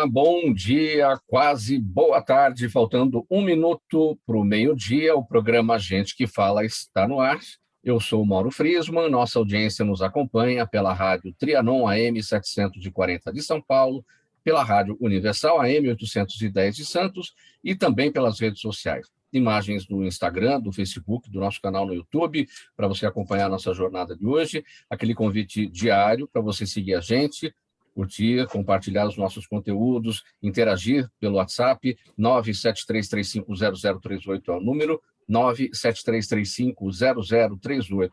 bom dia, quase boa tarde, faltando um minuto para o meio-dia, o programa Gente que Fala está no ar. Eu sou o Mauro Friesman, nossa audiência nos acompanha pela rádio Trianon AM 740 de São Paulo, pela rádio Universal AM 810 de Santos e também pelas redes sociais. Imagens do Instagram, do Facebook, do nosso canal no YouTube, para você acompanhar a nossa jornada de hoje, aquele convite diário para você seguir a gente, curtir, compartilhar os nossos conteúdos, interagir pelo WhatsApp, 973350038 é o número, 973350038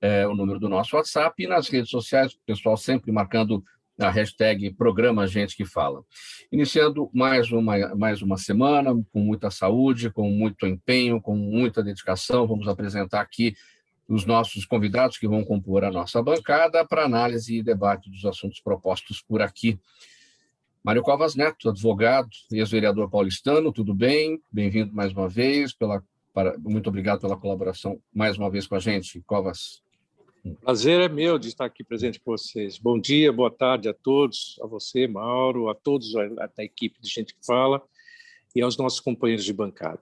é o número do nosso WhatsApp, e nas redes sociais, o pessoal sempre marcando a hashtag Programa Gente que Fala. Iniciando mais uma semana, com muita saúde, com muito empenho, com muita dedicação, vamos apresentar aqui os nossos convidados que vão compor a nossa bancada para análise e debate dos assuntos propostos por aqui. Mário Covas Neto, advogado, ex-vereador paulistano, tudo bem? Bem-vindo mais uma vez, muito obrigado pela colaboração mais uma vez com a gente, Covas. Prazer é meu de estar aqui presente com vocês. Bom dia, boa tarde a todos, a você, Mauro, a todos da equipe de Gente que Fala e aos nossos companheiros de bancada.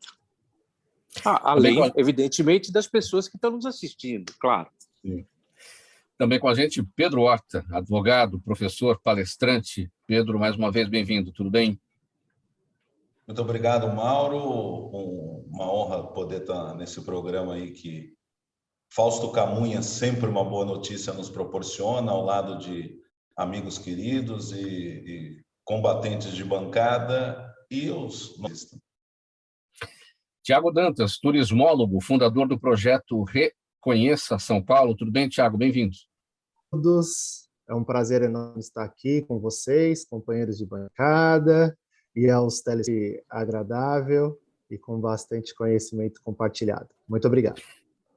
Além, evidentemente, das pessoas que estão nos assistindo, claro. Sim. Também com a gente, Pedro Horta, advogado, professor, palestrante. Pedro, mais uma vez, bem-vindo, tudo bem? Muito obrigado, Mauro. Uma honra poder estar nesse programa aí que Fausto Camunha, sempre uma boa notícia, nos proporciona, ao lado de amigos queridos e combatentes de bancada e os... Tiago Dantas, turismólogo, fundador do projeto Reconheça São Paulo. Tudo bem, Tiago? Bem-vindo. Todos, é um prazer enorme estar aqui com vocês, companheiros de bancada, e aos telespectadores agradável e com bastante conhecimento compartilhado. Muito obrigado.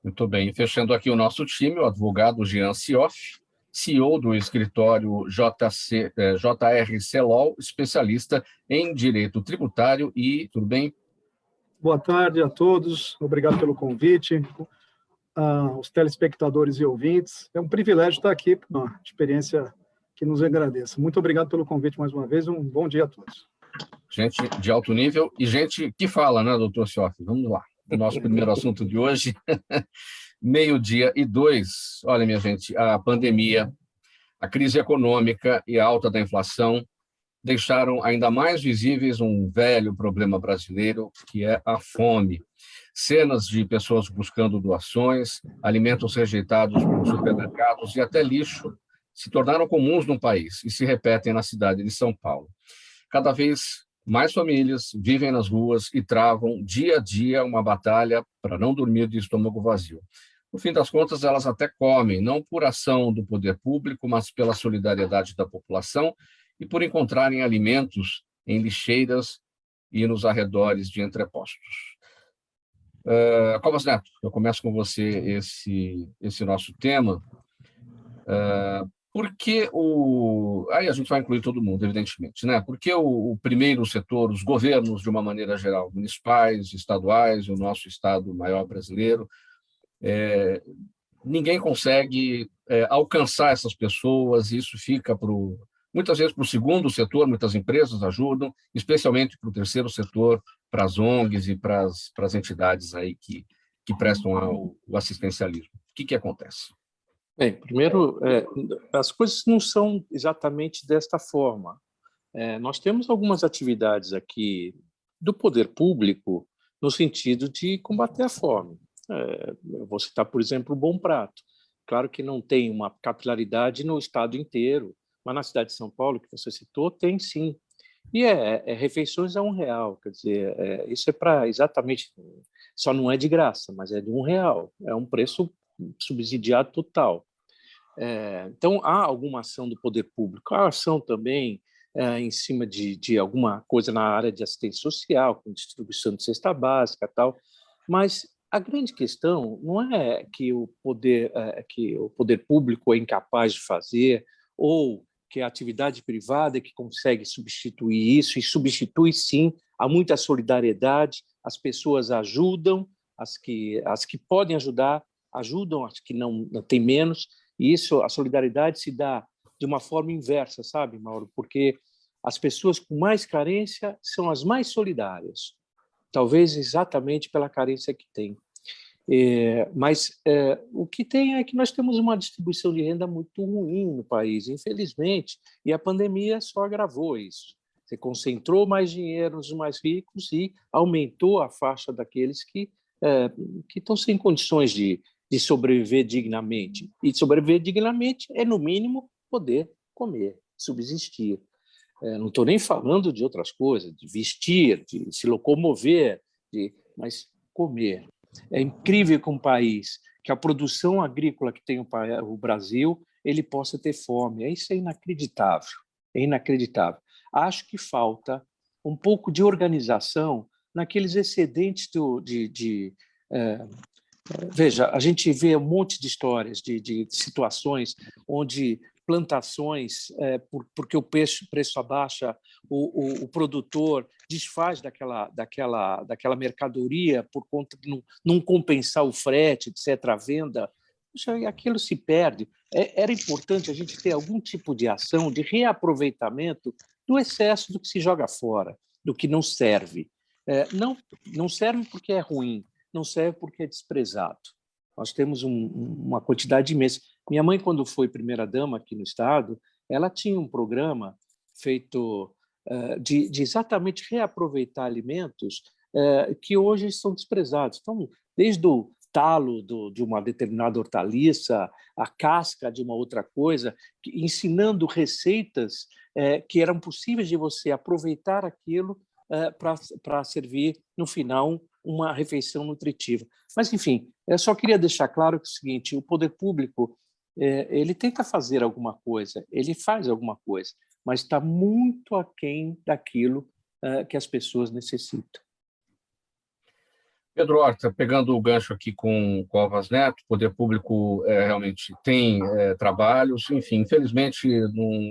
Muito bem. Fechando aqui o nosso time, o advogado Jean Sioff, CEO do escritório JR Celol, especialista em direito tributário e... Tudo bem? Boa tarde a todos, obrigado pelo convite, aos telespectadores e ouvintes. É um privilégio estar aqui, uma experiência que nos agradeça. Muito obrigado pelo convite mais uma vez, um bom dia a todos. Gente de alto nível e gente que fala, né, doutor Sioff? Vamos lá, o nosso primeiro assunto de hoje, 12:02. Olha, minha gente, a pandemia, a crise econômica e a alta da inflação deixaram ainda mais visíveis um velho problema brasileiro, que é a fome. Cenas de pessoas buscando doações, alimentos rejeitados por supermercados e até lixo se tornaram comuns no país e se repetem na cidade de São Paulo. Cada vez mais famílias vivem nas ruas e travam dia a dia uma batalha para não dormir de estômago vazio. No fim das contas, elas até comem, não por ação do poder público, mas pela solidariedade da população e por encontrarem alimentos em lixeiras e nos arredores de entrepostos. Covas Neto, eu começo com você esse nosso tema. Por que Aí a gente vai incluir todo mundo, evidentemente, né? Por que o primeiro setor, os governos, de uma maneira geral, municipais, estaduais, o nosso Estado maior brasileiro, ninguém consegue alcançar essas pessoas, e isso fica muitas vezes para o segundo setor, muitas empresas ajudam, especialmente para o terceiro setor, para as ONGs e para as entidades aí que prestam o assistencialismo. O que acontece? Bem, primeiro, as coisas não são exatamente desta forma. Nós temos algumas atividades aqui do poder público no sentido de combater a fome. Eu vou citar, por exemplo, o Bom Prato. Claro que não tem uma capilaridade no estado inteiro, mas na cidade de São Paulo, que você citou, tem sim. E refeições a R$1, quer dizer, isso é para exatamente, só não é de graça, mas é de R$1, é um preço subsidiado total. Então, há alguma ação do poder público, há ação também em cima de alguma coisa na área de assistência social, com distribuição de cesta básica e tal, mas a grande questão não é que o poder público é incapaz de fazer ou que a atividade privada é que consegue substituir isso, e substitui sim, há muita solidariedade, as pessoas ajudam, as que podem ajudar, ajudam as que não têm menos, e isso, a solidariedade se dá de uma forma inversa, sabe, Mauro? Porque as pessoas com mais carência são as mais solidárias, talvez exatamente pela carência que têm. Mas o que tem é que nós temos uma distribuição de renda muito ruim no país, infelizmente, e a pandemia só agravou isso. Você concentrou mais dinheiro nos mais ricos e aumentou a faixa daqueles que estão sem condições de sobreviver dignamente. E sobreviver dignamente é, no mínimo, poder comer, subsistir. Não estou nem falando de outras coisas, de vestir, de se locomover, mas comer. É incrível que um país, que a produção agrícola que tem o Brasil, ele possa ter fome. Isso é inacreditável. É inacreditável. Acho que falta um pouco de organização naqueles excedentes veja, a gente vê um monte de histórias, de situações onde plantações, porque o preço abaixa, o produtor desfaz daquela mercadoria por conta de não compensar o frete, etc., a venda. Aquilo se perde. Era importante a gente ter algum tipo de ação de reaproveitamento do excesso do que se joga fora, do que não serve. Não serve porque é ruim, não serve porque é desprezado. Nós temos uma quantidade imensa. Minha mãe, quando foi primeira-dama aqui no Estado, ela tinha um programa feito de exatamente reaproveitar alimentos que hoje são desprezados. Então, desde o talo de uma determinada hortaliça, a casca de uma outra coisa, ensinando receitas que eram possíveis de você aproveitar aquilo para servir, no final, uma refeição nutritiva. Mas, enfim, eu só queria deixar claro que é o seguinte: o poder público ele tenta fazer alguma coisa, ele faz alguma coisa, mas está muito aquém daquilo que as pessoas necessitam. Pedro Horta, pegando o gancho aqui com o Alvas Neto, o poder público realmente tem trabalhos, enfim, infelizmente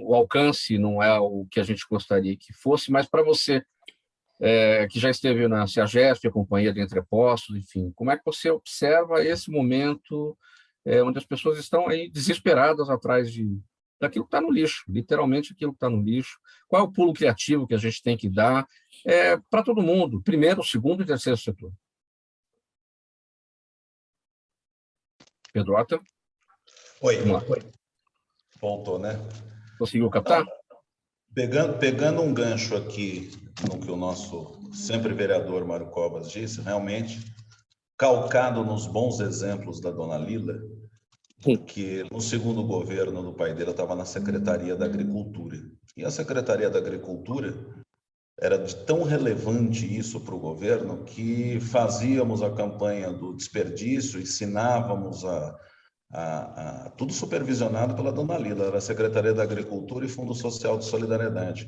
o alcance não é o que a gente gostaria que fosse, mas para você, que já esteve na CEAGESP, a Companhia de Entrepostos, enfim, como é que você observa esse momento onde as pessoas estão aí desesperadas atrás daquilo que está no lixo, literalmente aquilo que está no lixo? Qual é o pulo criativo que a gente tem que dar para todo mundo, primeiro, segundo e terceiro setor? Pedro Horta? Oi. Voltou, né? Conseguiu captar? Pegando um gancho aqui no que o nosso sempre vereador Mário Covas disse, realmente, calcado nos bons exemplos da dona Lila, que no segundo governo do pai dela estava na Secretaria da Agricultura. E a Secretaria da Agricultura era de tão relevante isso para o governo que fazíamos a campanha do desperdício, ensinávamos tudo supervisionado pela dona Lila, era a Secretaria da Agricultura e Fundo Social de Solidariedade.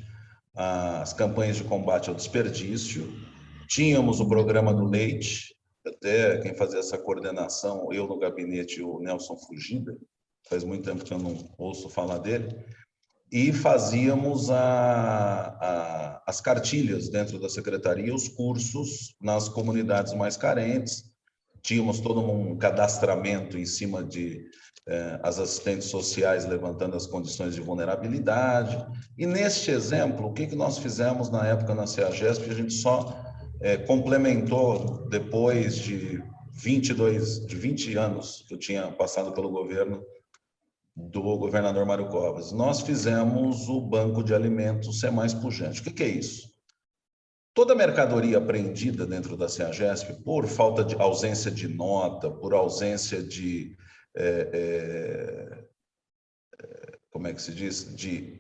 As campanhas de combate ao desperdício, tínhamos o programa do leite, até quem fazia essa coordenação, eu no gabinete, o Nelson Fugida, faz muito tempo que eu não ouço falar dele, e fazíamos as cartilhas dentro da secretaria, os cursos nas comunidades mais carentes. Tínhamos todo um cadastramento em cima de as assistentes sociais levantando as condições de vulnerabilidade. E neste exemplo, o que nós fizemos na época na CEAGESP? A gente só complementou depois de 20 anos que eu tinha passado pelo governo do governador Mário Covas. Nós fizemos o banco de alimentos ser mais pujante. O que é isso? Toda mercadoria apreendida dentro da CEAGESP, por falta de ausência de nota, por ausência de como é que se diz? De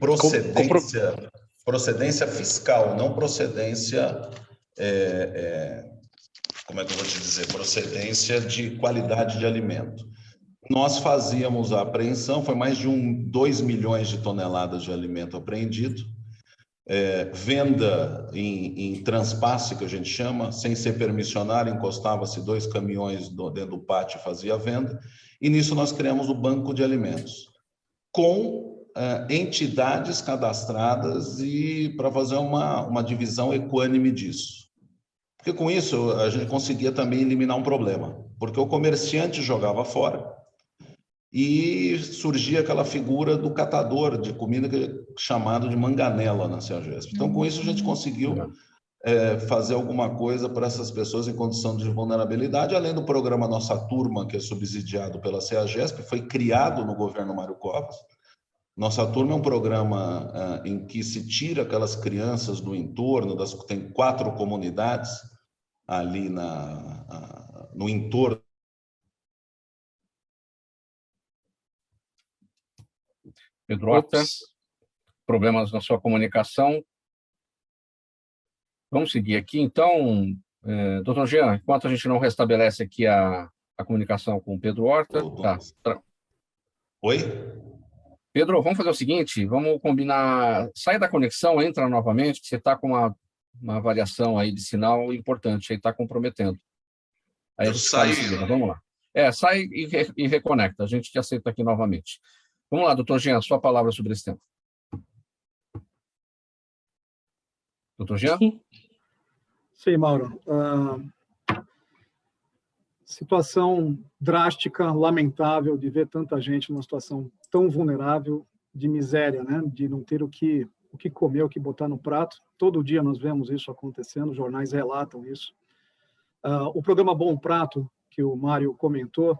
procedência fiscal, não procedência, como é que eu vou te dizer? Procedência de qualidade de alimento. Nós fazíamos a apreensão, foi mais de 2 milhões de toneladas de alimento apreendido, venda em transpasse, que a gente chama, sem ser permissionário, encostava-se 2 caminhões dentro do pátio e fazia a venda, e nisso nós criamos o banco de alimentos, com entidades cadastradas e para fazer uma divisão equânime disso. Porque com isso a gente conseguia também eliminar um problema, porque o comerciante jogava fora, e surgia aquela figura do catador de comida chamado de manganela na CEAGESP. Então, com isso, a gente conseguiu fazer alguma coisa para essas pessoas em condição de vulnerabilidade, além do programa Nossa Turma, que é subsidiado pela CEAGESP, foi criado no governo Mário Covas. Nossa Turma é um programa em que se tira aquelas crianças do entorno, tem 4 comunidades ali no entorno. Pedro Horta, problemas na sua comunicação. Vamos seguir aqui, então, doutor Jean, enquanto a gente não restabelece aqui a comunicação com o Pedro Horta. Oi? Pedro, vamos fazer o seguinte, vamos combinar, sai da conexão, entra novamente, que você está com uma variação aí de sinal importante, aí está comprometendo. Aí a gente fala em seguida, vamos lá. Sai e reconecta, a gente te aceita aqui novamente. Vamos lá, doutor Jean, sua palavra sobre esse tema. Doutor Jean? Sim, Mauro. Situação drástica, lamentável de ver tanta gente numa situação tão vulnerável, de miséria, né? De não ter o que comer, o que botar no prato. Todo dia nós vemos isso acontecendo, os jornais relatam isso. O programa Bom Prato, que o Mário comentou,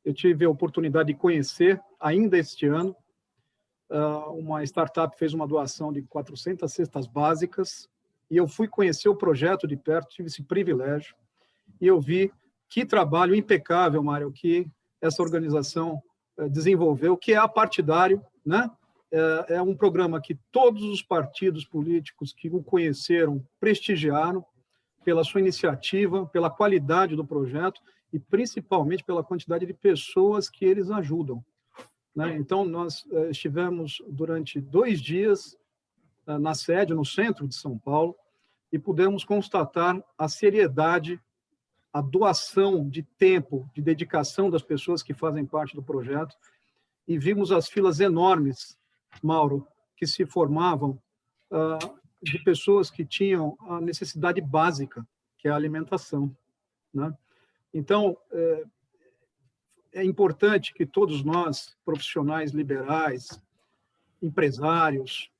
eu tive a oportunidade de conhecer, ainda este ano, uma startup fez uma doação de 400 cestas básicas, e eu fui conhecer o projeto de perto, tive esse privilégio, e eu vi que trabalho impecável, Mário, que essa organização desenvolveu, que é apartidário, né? É um programa que todos os partidos políticos que o conheceram prestigiaram pela sua iniciativa, pela qualidade do projeto e principalmente pela quantidade de pessoas que eles ajudam, né? Então, nós estivemos durante 2 dias na sede, no centro de São Paulo, e pudemos constatar a seriedade, a doação de tempo, de dedicação das pessoas que fazem parte do projeto, e vimos as filas enormes, Mauro, que se formavam de pessoas que tinham a necessidade básica, que é a alimentação, né? Então, é importante que todos nós, profissionais liberais, empresários,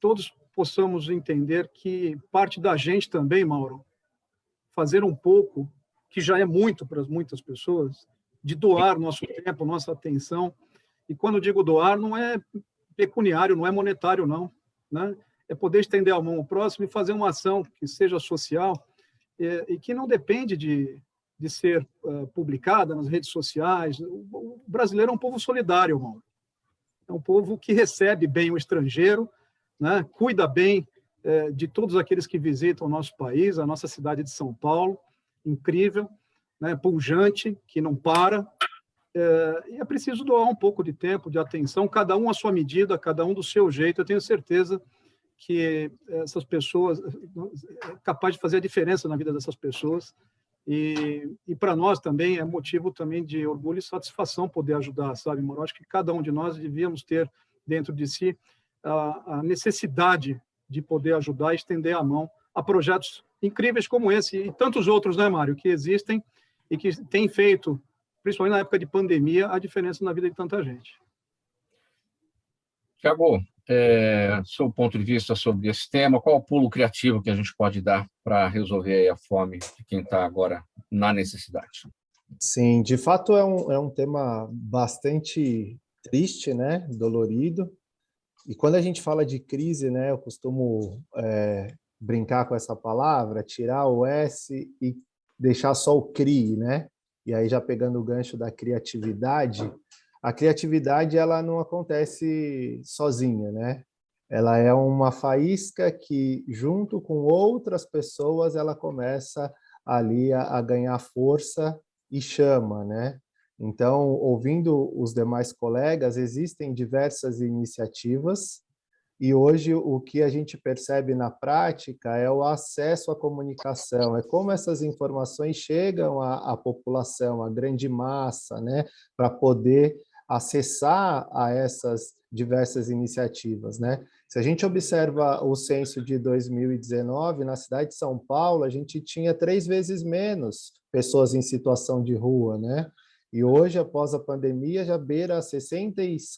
todos possamos entender que parte da gente também, Mauro, fazer um pouco, que já é muito para muitas pessoas, de doar nosso tempo, nossa atenção. E quando digo doar, não é pecuniário, não é monetário, não, né? É poder estender a mão ao próximo e fazer uma ação que seja social e que não depende de ser publicada nas redes sociais. O brasileiro é um povo solidário, Mauro. É um povo que recebe bem o estrangeiro, né? Cuida bem de todos aqueles que visitam o nosso país, a nossa cidade de São Paulo, incrível, né? Pujante, que não para. E é preciso doar um pouco de tempo, de atenção, cada um à sua medida, cada um do seu jeito. Eu tenho certeza que essas pessoas, é capaz de fazer a diferença na vida dessas pessoas. E para nós também é motivo também de orgulho e satisfação poder ajudar, sabe, Mauro? Acho que cada um de nós devíamos ter dentro de si a necessidade de poder ajudar e estender a mão a projetos incríveis como esse e tantos outros, né, Mário, que existem e que têm feito, principalmente na época de pandemia, a diferença na vida de tanta gente. Tiago, seu ponto de vista sobre esse tema, qual o pulo criativo que a gente pode dar para resolver aí a fome de quem está agora na necessidade? Sim, de fato é um tema bastante triste, né, dolorido. E quando a gente fala de crise, né, eu costumo brincar com essa palavra, tirar o S e deixar só o CRI, né? E aí já pegando o gancho da criatividade, a criatividade ela não acontece sozinha, né? Ela é uma faísca que, junto com outras pessoas, ela começa ali a ganhar força e chama, né? Então, ouvindo os demais colegas, existem diversas iniciativas e hoje o que a gente percebe na prática é o acesso à comunicação, é como essas informações chegam à população, à grande massa, né, para poder acessar a essas diversas iniciativas, né? Se a gente observa o censo de 2019, na cidade de São Paulo, a gente tinha 3 vezes menos pessoas em situação de rua, né? E hoje, após a pandemia, já beira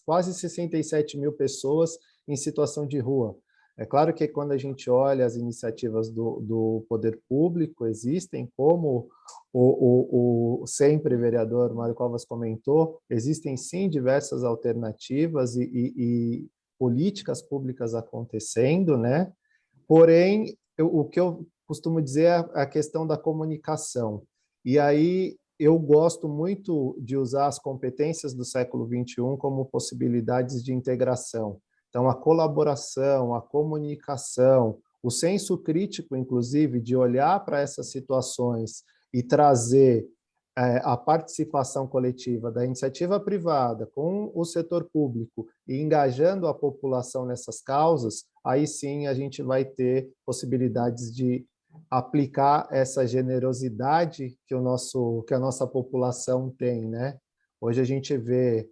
quase 67 mil pessoas em situação de rua. É claro que quando a gente olha as iniciativas do poder público, existem, como o sempre vereador Mário Covas comentou, existem sim diversas alternativas e políticas públicas acontecendo, né? Porém, o que eu costumo dizer é a questão da comunicação. E aí eu gosto muito de usar as competências do século XXI como possibilidades de integração. Então, a colaboração, a comunicação, o senso crítico, inclusive, de olhar para essas situações e trazer a participação coletiva da iniciativa privada com o setor público e engajando a população nessas causas, aí sim a gente vai ter possibilidades de aplicar essa generosidade que a nossa população tem, né? Hoje a gente vê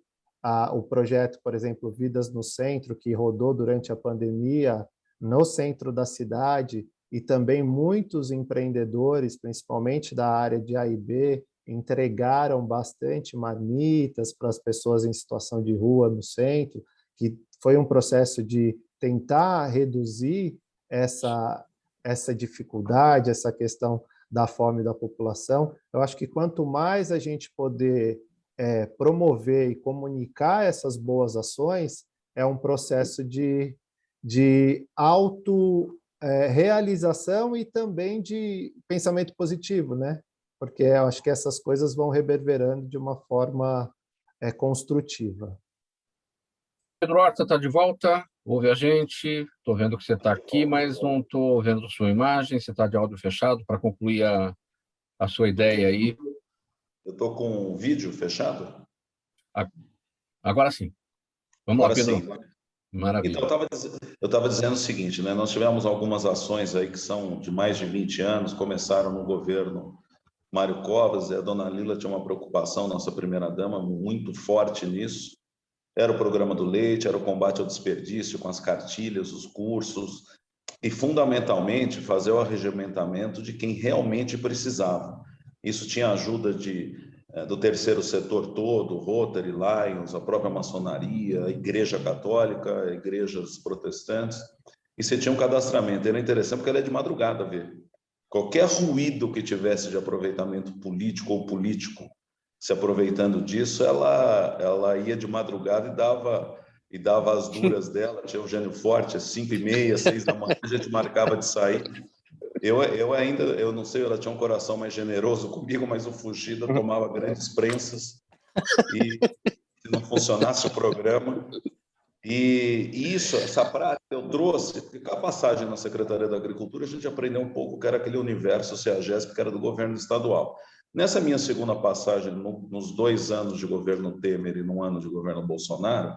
o projeto, por exemplo, Vidas no Centro, que rodou durante a pandemia no centro da cidade, e também muitos empreendedores, principalmente da área de A e B, entregaram bastante marmitas para as pessoas em situação de rua no centro, que foi um processo de tentar reduzir essa dificuldade, essa questão da fome da população. Eu acho que quanto mais a gente poder promover e comunicar essas boas ações, é um processo de auto-realização e também de pensamento positivo, né? Porque eu acho que essas coisas vão reverberando de uma forma construtiva. Pedro Horta está de volta, ouve a gente, estou vendo que você está aqui, mas não estou vendo sua imagem, você está de áudio fechado para concluir a sua ideia aí. Eu estou com o vídeo fechado? Agora sim. Vamos Agora lá, Pedro. Sim. Maravilha. Então, eu estava dizendo o seguinte, né? Nós tivemos algumas ações aí que são de mais de 20 anos, começaram no governo Mário Covas, e a dona Lila tinha uma preocupação, nossa primeira-dama, muito forte nisso. Era o programa do leite, era o combate ao desperdício com as cartilhas, os cursos, e fundamentalmente fazer o arregimentamento de quem realmente precisava. Isso tinha ajuda do terceiro setor todo, Rotary, Lions, a própria maçonaria, a Igreja Católica, igrejas protestantes, e você tinha um cadastramento. Era interessante porque era de madrugada, ver. Qualquer ruído que tivesse de aproveitamento político ou político se aproveitando disso, ela ia de madrugada e dava as duras dela. Tinha o Eugênio Forte, às 5h30, 6 da manhã, a gente marcava de sair. Eu não sei, ela tinha um coração mais generoso comigo, mas o Fugida tomava grandes prensas e se não funcionasse o programa. E essa prática eu trouxe, porque com a passagem na Secretaria da Agricultura, a gente aprendeu um pouco que era aquele universo CEAGESP, que era do governo estadual. Nessa minha segunda passagem, nos 2 anos de governo Temer e no ano de governo Bolsonaro,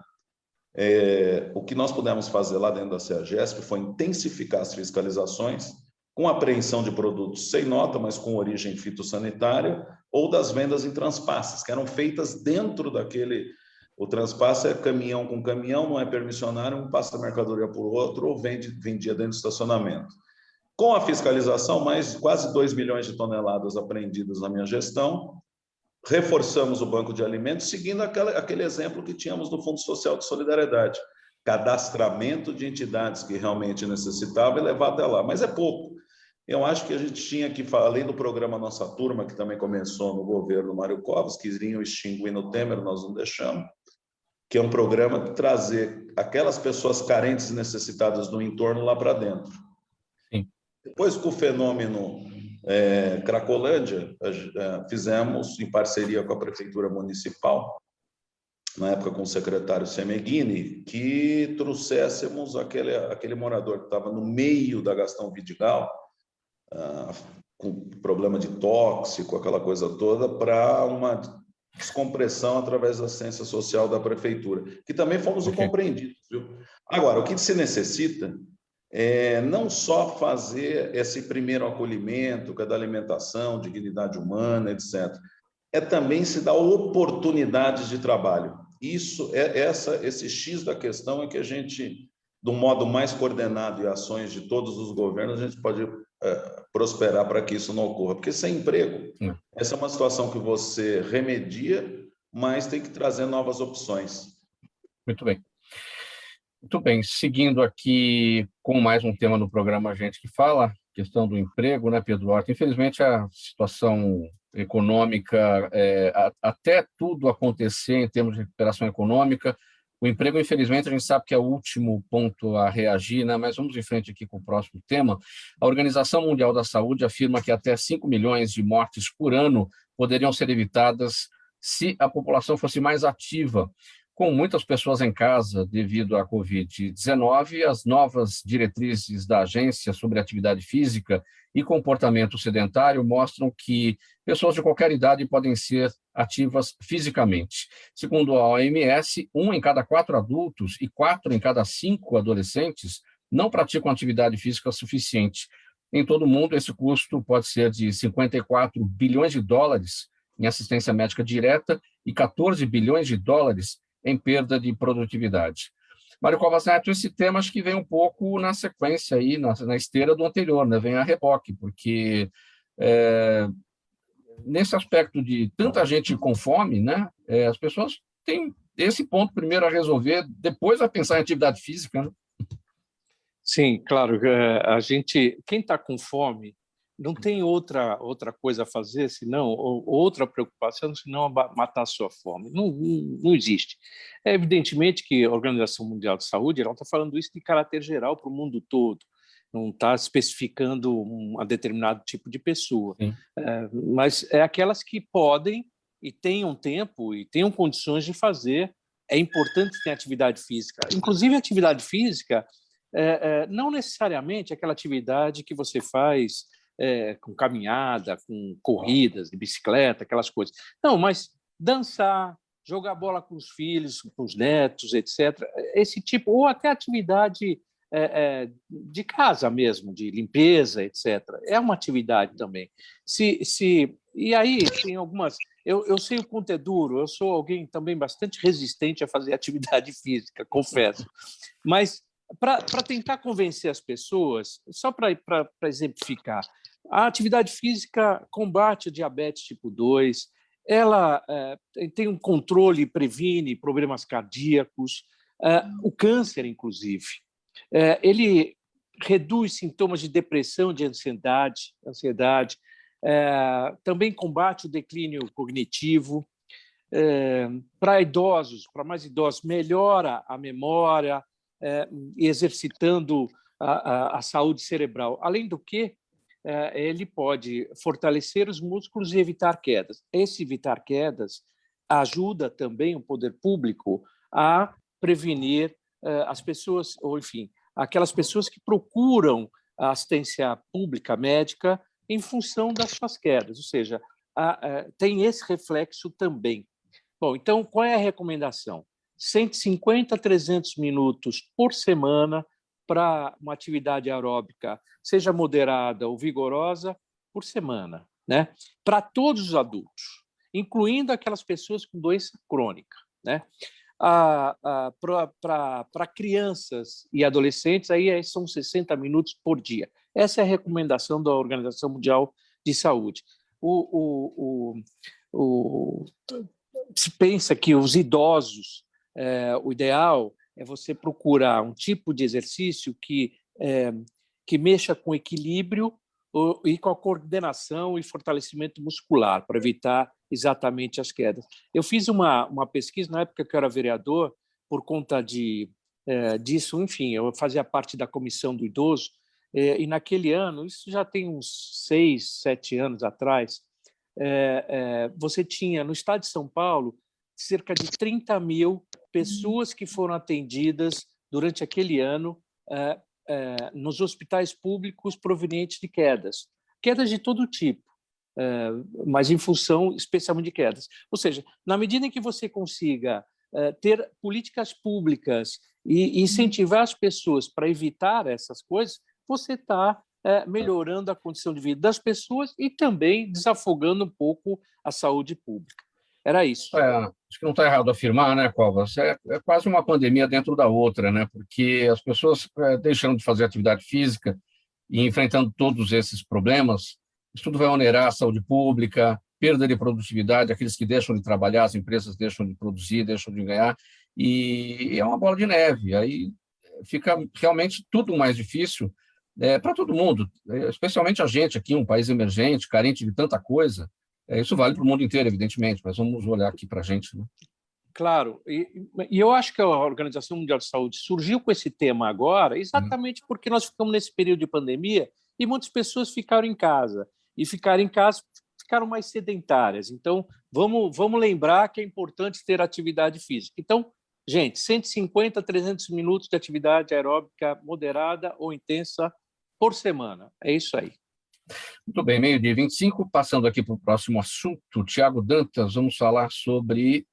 o que nós pudemos fazer lá dentro da CEAGESP foi intensificar as fiscalizações com apreensão de produtos sem nota, mas com origem fitossanitária, ou das vendas em transpasses, que eram feitas dentro daquele... O transpasse é caminhão com caminhão, não é permissionário, um passa a mercadoria por outro ou vendia dentro do estacionamento. Com a fiscalização, mais quase 2 milhões de toneladas apreendidas na minha gestão, reforçamos o banco de alimentos, seguindo aquele exemplo que tínhamos do Fundo Social de Solidariedade. Cadastramento de entidades que realmente necessitavam e levar até lá. Mas é pouco. Eu acho que a gente tinha que, além do programa Nossa Turma, que também começou no governo Mário Covas, que iriam extinguir no Temer, nós não deixamos, que é um programa de trazer aquelas pessoas carentes e necessitadas do entorno lá para dentro. Sim. Depois, com o fenômeno Cracolândia, fizemos, em parceria com a Prefeitura Municipal, na época com o secretário Semeghini, que trouxéssemos aquele morador que estava no meio da Gastão Vidigal, com problema de tóxico, aquela coisa toda, para uma descompressão através da assistência social da prefeitura, que também fomos incompreendidos. Viu? Agora, o que se necessita é não só fazer esse primeiro acolhimento, que é da alimentação, dignidade humana, etc., é também se dar oportunidades de trabalho. Isso esse X da questão é que a gente, do modo mais coordenado e ações de todos os governos, a gente pode prosperar para que isso não ocorra. Porque sem emprego, essa é uma situação que você remedia, mas tem que trazer novas opções. Muito bem. Muito bem, seguindo aqui com mais um tema no programa Gente que Fala, questão do emprego, né, Pedro Horta? Infelizmente, a situação econômica, até tudo acontecer em termos de recuperação econômica, o emprego, infelizmente, a gente sabe que é o último ponto a reagir, né? Mas vamos em frente aqui com o próximo tema. A Organização Mundial da Saúde afirma que até 5 milhões de mortes por ano poderiam ser evitadas se a população fosse mais ativa. Com muitas pessoas em casa devido à Covid-19, as novas diretrizes da agência sobre atividade física e comportamento sedentário mostram que pessoas de qualquer idade podem ser ativas fisicamente. Segundo a OMS, 1 em cada 4 adultos e 4 em cada 5 adolescentes não praticam atividade física suficiente. Em todo o mundo, esse custo pode ser de 54 bilhões de dólares em assistência médica direta e 14 bilhões de dólares em perda de produtividade. Mário Covas Neto, esse tema acho que vem um pouco na sequência, aí, na esteira do anterior, né? Vem a reboque, porque nesse aspecto de tanta gente com fome, né? As pessoas têm esse ponto primeiro a resolver, depois a pensar em atividade física. Né? Sim, claro. Quem está com fome, não tem outra coisa a fazer, senão, outra preocupação, senão matar a sua fome. Não existe. É evidentemente que a Organização Mundial de Saúde está falando isso de caráter geral para o mundo todo, não está especificando um determinado tipo de pessoa. Mas é aquelas que podem e tenham tempo e tenham condições de fazer. É importante ter atividade física. Inclusive, a atividade física não necessariamente aquela atividade que você faz com caminhada, com corridas de bicicleta, aquelas coisas. Não, mas dançar, jogar bola com os filhos, com os netos, etc. Esse tipo, ou até atividade de casa mesmo, de limpeza, etc. É uma atividade também. E aí tem algumas... Eu sei o quanto é duro, eu sou alguém também bastante resistente a fazer atividade física, confesso. Mas, para tentar convencer as pessoas, só para exemplificar, a atividade física combate a diabetes tipo 2, ela tem um controle e previne problemas cardíacos, o câncer, inclusive. Ele reduz sintomas de depressão, de ansiedade, também combate o declínio cognitivo. Para idosos, para mais idosos, melhora a memória, exercitando a saúde cerebral. Além do que, ele pode fortalecer os músculos e evitar quedas. Esse evitar quedas ajuda também o poder público a prevenir as pessoas, ou enfim, aquelas pessoas que procuram a assistência pública médica em função das suas quedas, ou seja, tem esse reflexo também. Bom, então, qual é a recomendação? 150 a 300 minutos por semana para uma atividade aeróbica, seja moderada ou vigorosa, por semana, né? Para todos os adultos, incluindo aquelas pessoas com doença crônica, né? Para crianças e adolescentes, aí são 60 minutos por dia. Essa é a recomendação da Organização Mundial de Saúde. Se pensa que os idosos, o ideal é você procurar um tipo de exercício que mexa com equilíbrio e com a coordenação e fortalecimento muscular, para evitar exatamente as quedas. Eu fiz uma pesquisa, na época que eu era vereador, por conta disso, enfim, eu fazia parte da Comissão do Idoso, e naquele ano, isso já tem uns 6, 7 anos atrás, você tinha, no estado de São Paulo, cerca de 30 mil pessoas que foram atendidas durante aquele ano nos hospitais públicos provenientes de quedas de todo tipo, mas em função especialmente de quedas. Ou seja, na medida em que você consiga ter políticas públicas e incentivar as pessoas para evitar essas coisas, você está melhorando a condição de vida das pessoas e também desafogando um pouco a saúde pública. Era isso. Acho que não está errado afirmar, né, Covas? É quase uma pandemia dentro da outra, né? Porque as pessoas deixando de fazer atividade física e enfrentando todos esses problemas, isso tudo vai onerar a saúde pública, perda de produtividade, aqueles que deixam de trabalhar, as empresas deixam de produzir, deixam de ganhar, e é uma bola de neve. Aí fica realmente tudo mais difícil para todo mundo, especialmente a gente aqui, um país emergente, carente de tanta coisa. Isso vale para o mundo inteiro, evidentemente, mas vamos olhar aqui para a gente, né? Claro, e eu acho que a Organização Mundial de Saúde surgiu com esse tema agora exatamente porque nós ficamos nesse período de pandemia e muitas pessoas ficaram em casa, e ficaram em casa ficaram mais sedentárias. Então, vamos lembrar que é importante ter atividade física. Então, gente, 150 a 300 minutos de atividade aeróbica moderada ou intensa por semana. É isso aí. Muito bem, 12h25, passando aqui para o próximo assunto. Tiago Dantas, vamos falar sobre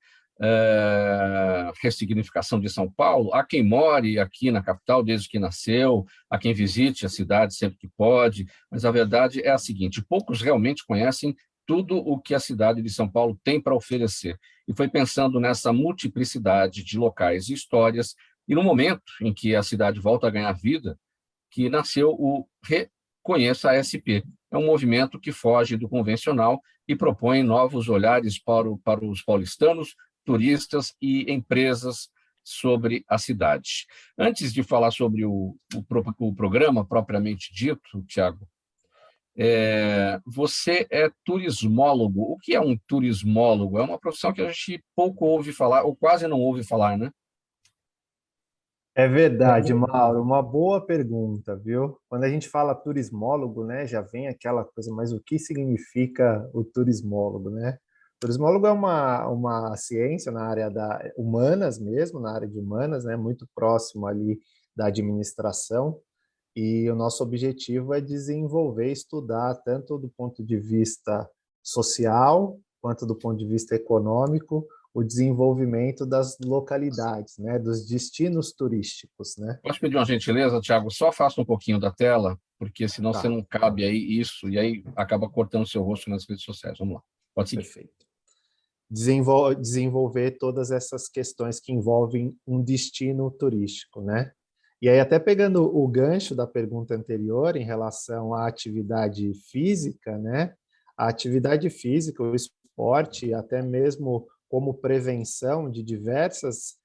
ressignificação de São Paulo. Há quem more aqui na capital desde que nasceu, há quem visite a cidade sempre que pode, mas a verdade é a seguinte: poucos realmente conhecem tudo o que a cidade de São Paulo tem para oferecer. E foi pensando nessa multiplicidade de locais e histórias, e no momento em que a cidade volta a ganhar vida, que nasceu o Reconheça a SP. É um movimento que foge do convencional e propõe novos olhares para os paulistanos, turistas e empresas sobre a cidade. Antes de falar sobre o programa propriamente dito, Tiago, você é turismólogo. O que é um turismólogo? É uma profissão que a gente pouco ouve falar, ou quase não ouve falar, né? É verdade, Mauro, uma boa pergunta, viu? Quando a gente fala turismólogo, né, já vem aquela coisa, mas o que significa o turismólogo, né? O turismólogo é uma ciência na área da humanas mesmo, na área de humanas, né, muito próximo ali da administração, e o nosso objetivo é desenvolver, estudar tanto do ponto de vista social, quanto do ponto de vista econômico, o desenvolvimento das localidades, né, dos destinos turísticos, né? Posso pedir uma gentileza, Tiago? Só afasta um pouquinho da tela, porque senão você não cabe aí isso, e aí acaba cortando o seu rosto nas redes sociais. Vamos lá, pode seguir. Perfeito. Desenvolver todas essas questões que envolvem um destino turístico, né? E aí, até pegando o gancho da pergunta anterior em relação à atividade física, né? A atividade física, o esporte, até mesmo como prevenção de diversas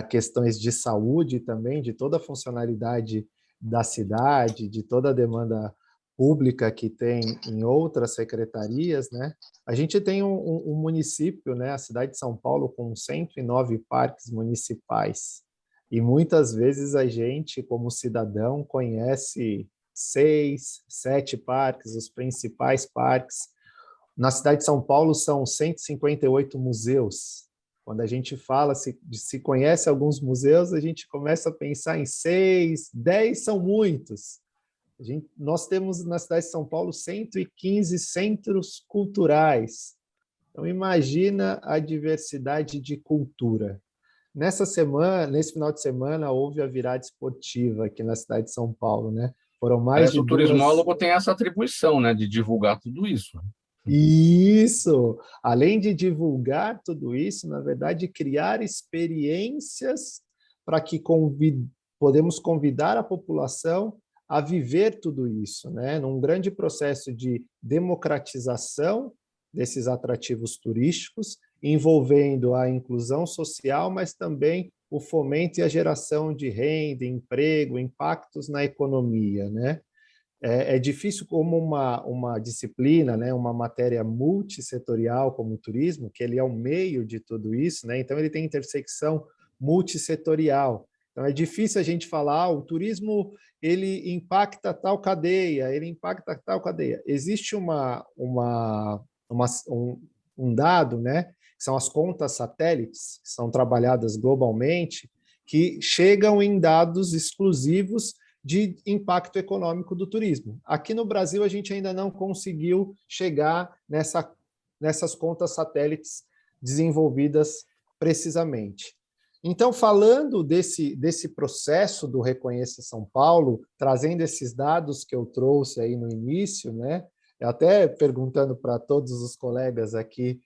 questões de saúde também, de toda a funcionalidade da cidade, de toda a demanda pública que tem em outras secretarias, né? A gente tem um município, né, a cidade de São Paulo, com 109 parques municipais, e muitas vezes a gente, como cidadão, conhece 6, 7 parques, os principais parques. Na cidade de São Paulo são 158 museus. Quando a gente fala, se conhece alguns museus, a gente começa a pensar em 6, 10 são muitos. Nós temos na cidade de São Paulo 115 centros culturais. Então, imagina a diversidade de cultura. Nesse final de semana, houve a virada esportiva aqui na cidade de São Paulo, né? Foram mais de o turismólogo tem essa atribuição, né, de divulgar tudo isso. Isso! Além de divulgar tudo isso, na verdade, criar experiências para que podemos convidar a população a viver tudo isso, né? Num grande processo de democratização desses atrativos turísticos, envolvendo a inclusão social, mas também o fomento e a geração de renda, emprego, impactos na economia, né? É difícil como uma disciplina, né, uma matéria multissetorial como o turismo, que ele é o meio de tudo isso, né? Então ele tem intersecção multissetorial. Então é difícil a gente falar, o turismo ele impacta tal cadeia, ele impacta tal cadeia. Existe um dado, né, que são as contas satélites, que são trabalhadas globalmente, que chegam em dados exclusivos de impacto econômico do turismo. Aqui no Brasil, a gente ainda não conseguiu chegar nessas contas satélites desenvolvidas precisamente. Então, falando desse processo do Reconheça São Paulo, trazendo esses dados que eu trouxe aí no início, né, até perguntando para todos os colegas aqui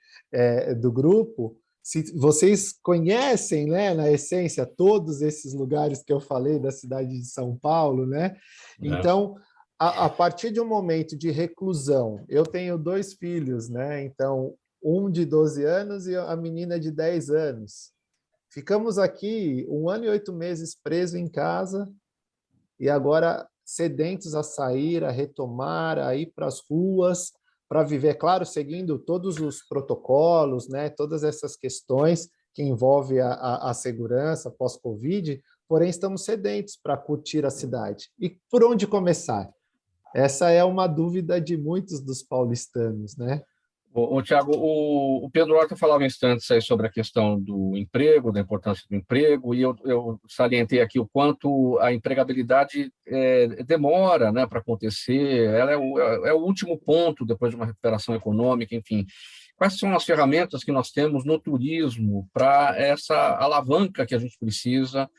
do grupo, se vocês conhecem, né, na essência, todos esses lugares que eu falei da cidade de São Paulo, né? Então, a partir de um momento de reclusão, eu tenho 2 filhos, né? Então, um de 12 anos e a menina de 10 anos. Ficamos aqui 1 ano e 8 meses presos em casa e agora sedentos a sair, a retomar, a ir para as ruas, para viver, claro, seguindo todos os protocolos, né? Todas essas questões que envolvem a segurança pós-Covid, porém estamos sedentos para curtir a cidade. E por onde começar? Essa é uma dúvida de muitos dos paulistanos, né? Tiago, o Pedro Horta falava instantes aí sobre a questão do emprego, da importância do emprego, e eu salientei aqui o quanto a empregabilidade demora, né, para acontecer, ela é o último ponto depois de uma recuperação econômica, enfim. Quais são as ferramentas que nós temos no turismo para essa alavanca que a gente precisa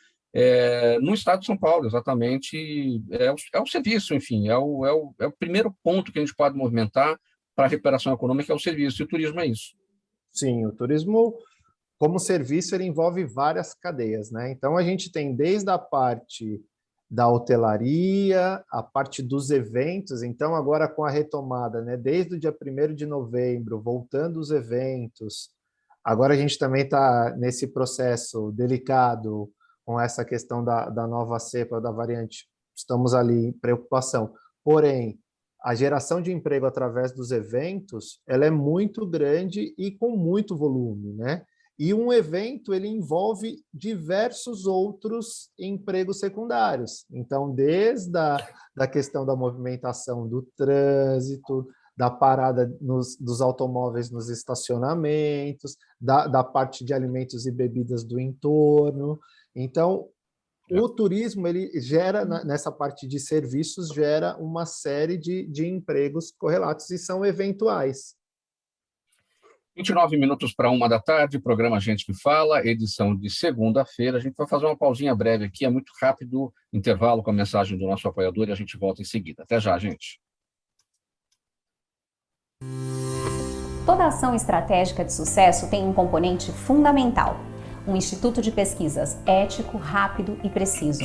no estado de São Paulo, exatamente, é o serviço, enfim, é o primeiro ponto que a gente pode movimentar para a recuperação econômica, é o serviço, e o turismo é isso. Sim, o turismo, como serviço, ele envolve várias cadeias, né? Então, a gente tem desde a parte da hotelaria, a parte dos eventos. Então, agora com a retomada, né? Desde o dia 1º de novembro, voltando os eventos, agora a gente também está nesse processo delicado com essa questão da nova cepa, da variante, estamos ali em preocupação. Porém, a geração de emprego através dos eventos, ela é muito grande e com muito volume, né? E um evento, ele envolve diversos outros empregos secundários. Então, desde da questão da movimentação do trânsito, da parada dos automóveis nos estacionamentos, da parte de alimentos e bebidas do entorno. Então, o turismo, ele gera, nessa parte de serviços, gera uma série de empregos correlatos e são eventuais. 29 minutos para 1 da tarde, programa Gente que Fala, edição de segunda-feira. A gente vai fazer uma pausinha breve aqui, é muito rápido, intervalo com a mensagem do nosso apoiador e a gente volta em seguida. Até já, gente. Toda ação estratégica de sucesso tem um componente fundamental: um instituto de pesquisas ético, rápido e preciso.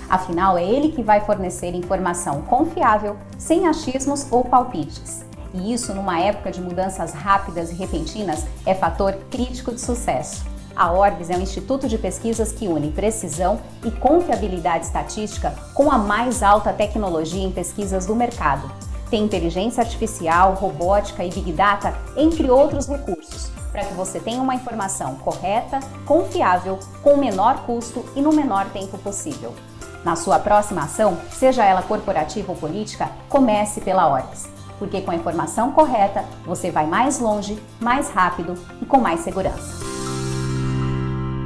Afinal, é ele que vai fornecer informação confiável, sem achismos ou palpites. E isso, numa época de mudanças rápidas e repentinas, é fator crítico de sucesso. A Orbis é um instituto de pesquisas que une precisão e confiabilidade estatística com a mais alta tecnologia em pesquisas do mercado. Tem inteligência artificial, robótica e Big Data, entre outros recursos, para que você tenha uma informação correta, confiável, com o menor custo e no menor tempo possível. Na sua próxima ação, seja ela corporativa ou política, comece pela Orbis, porque com a informação correta, você vai mais longe, mais rápido e com mais segurança.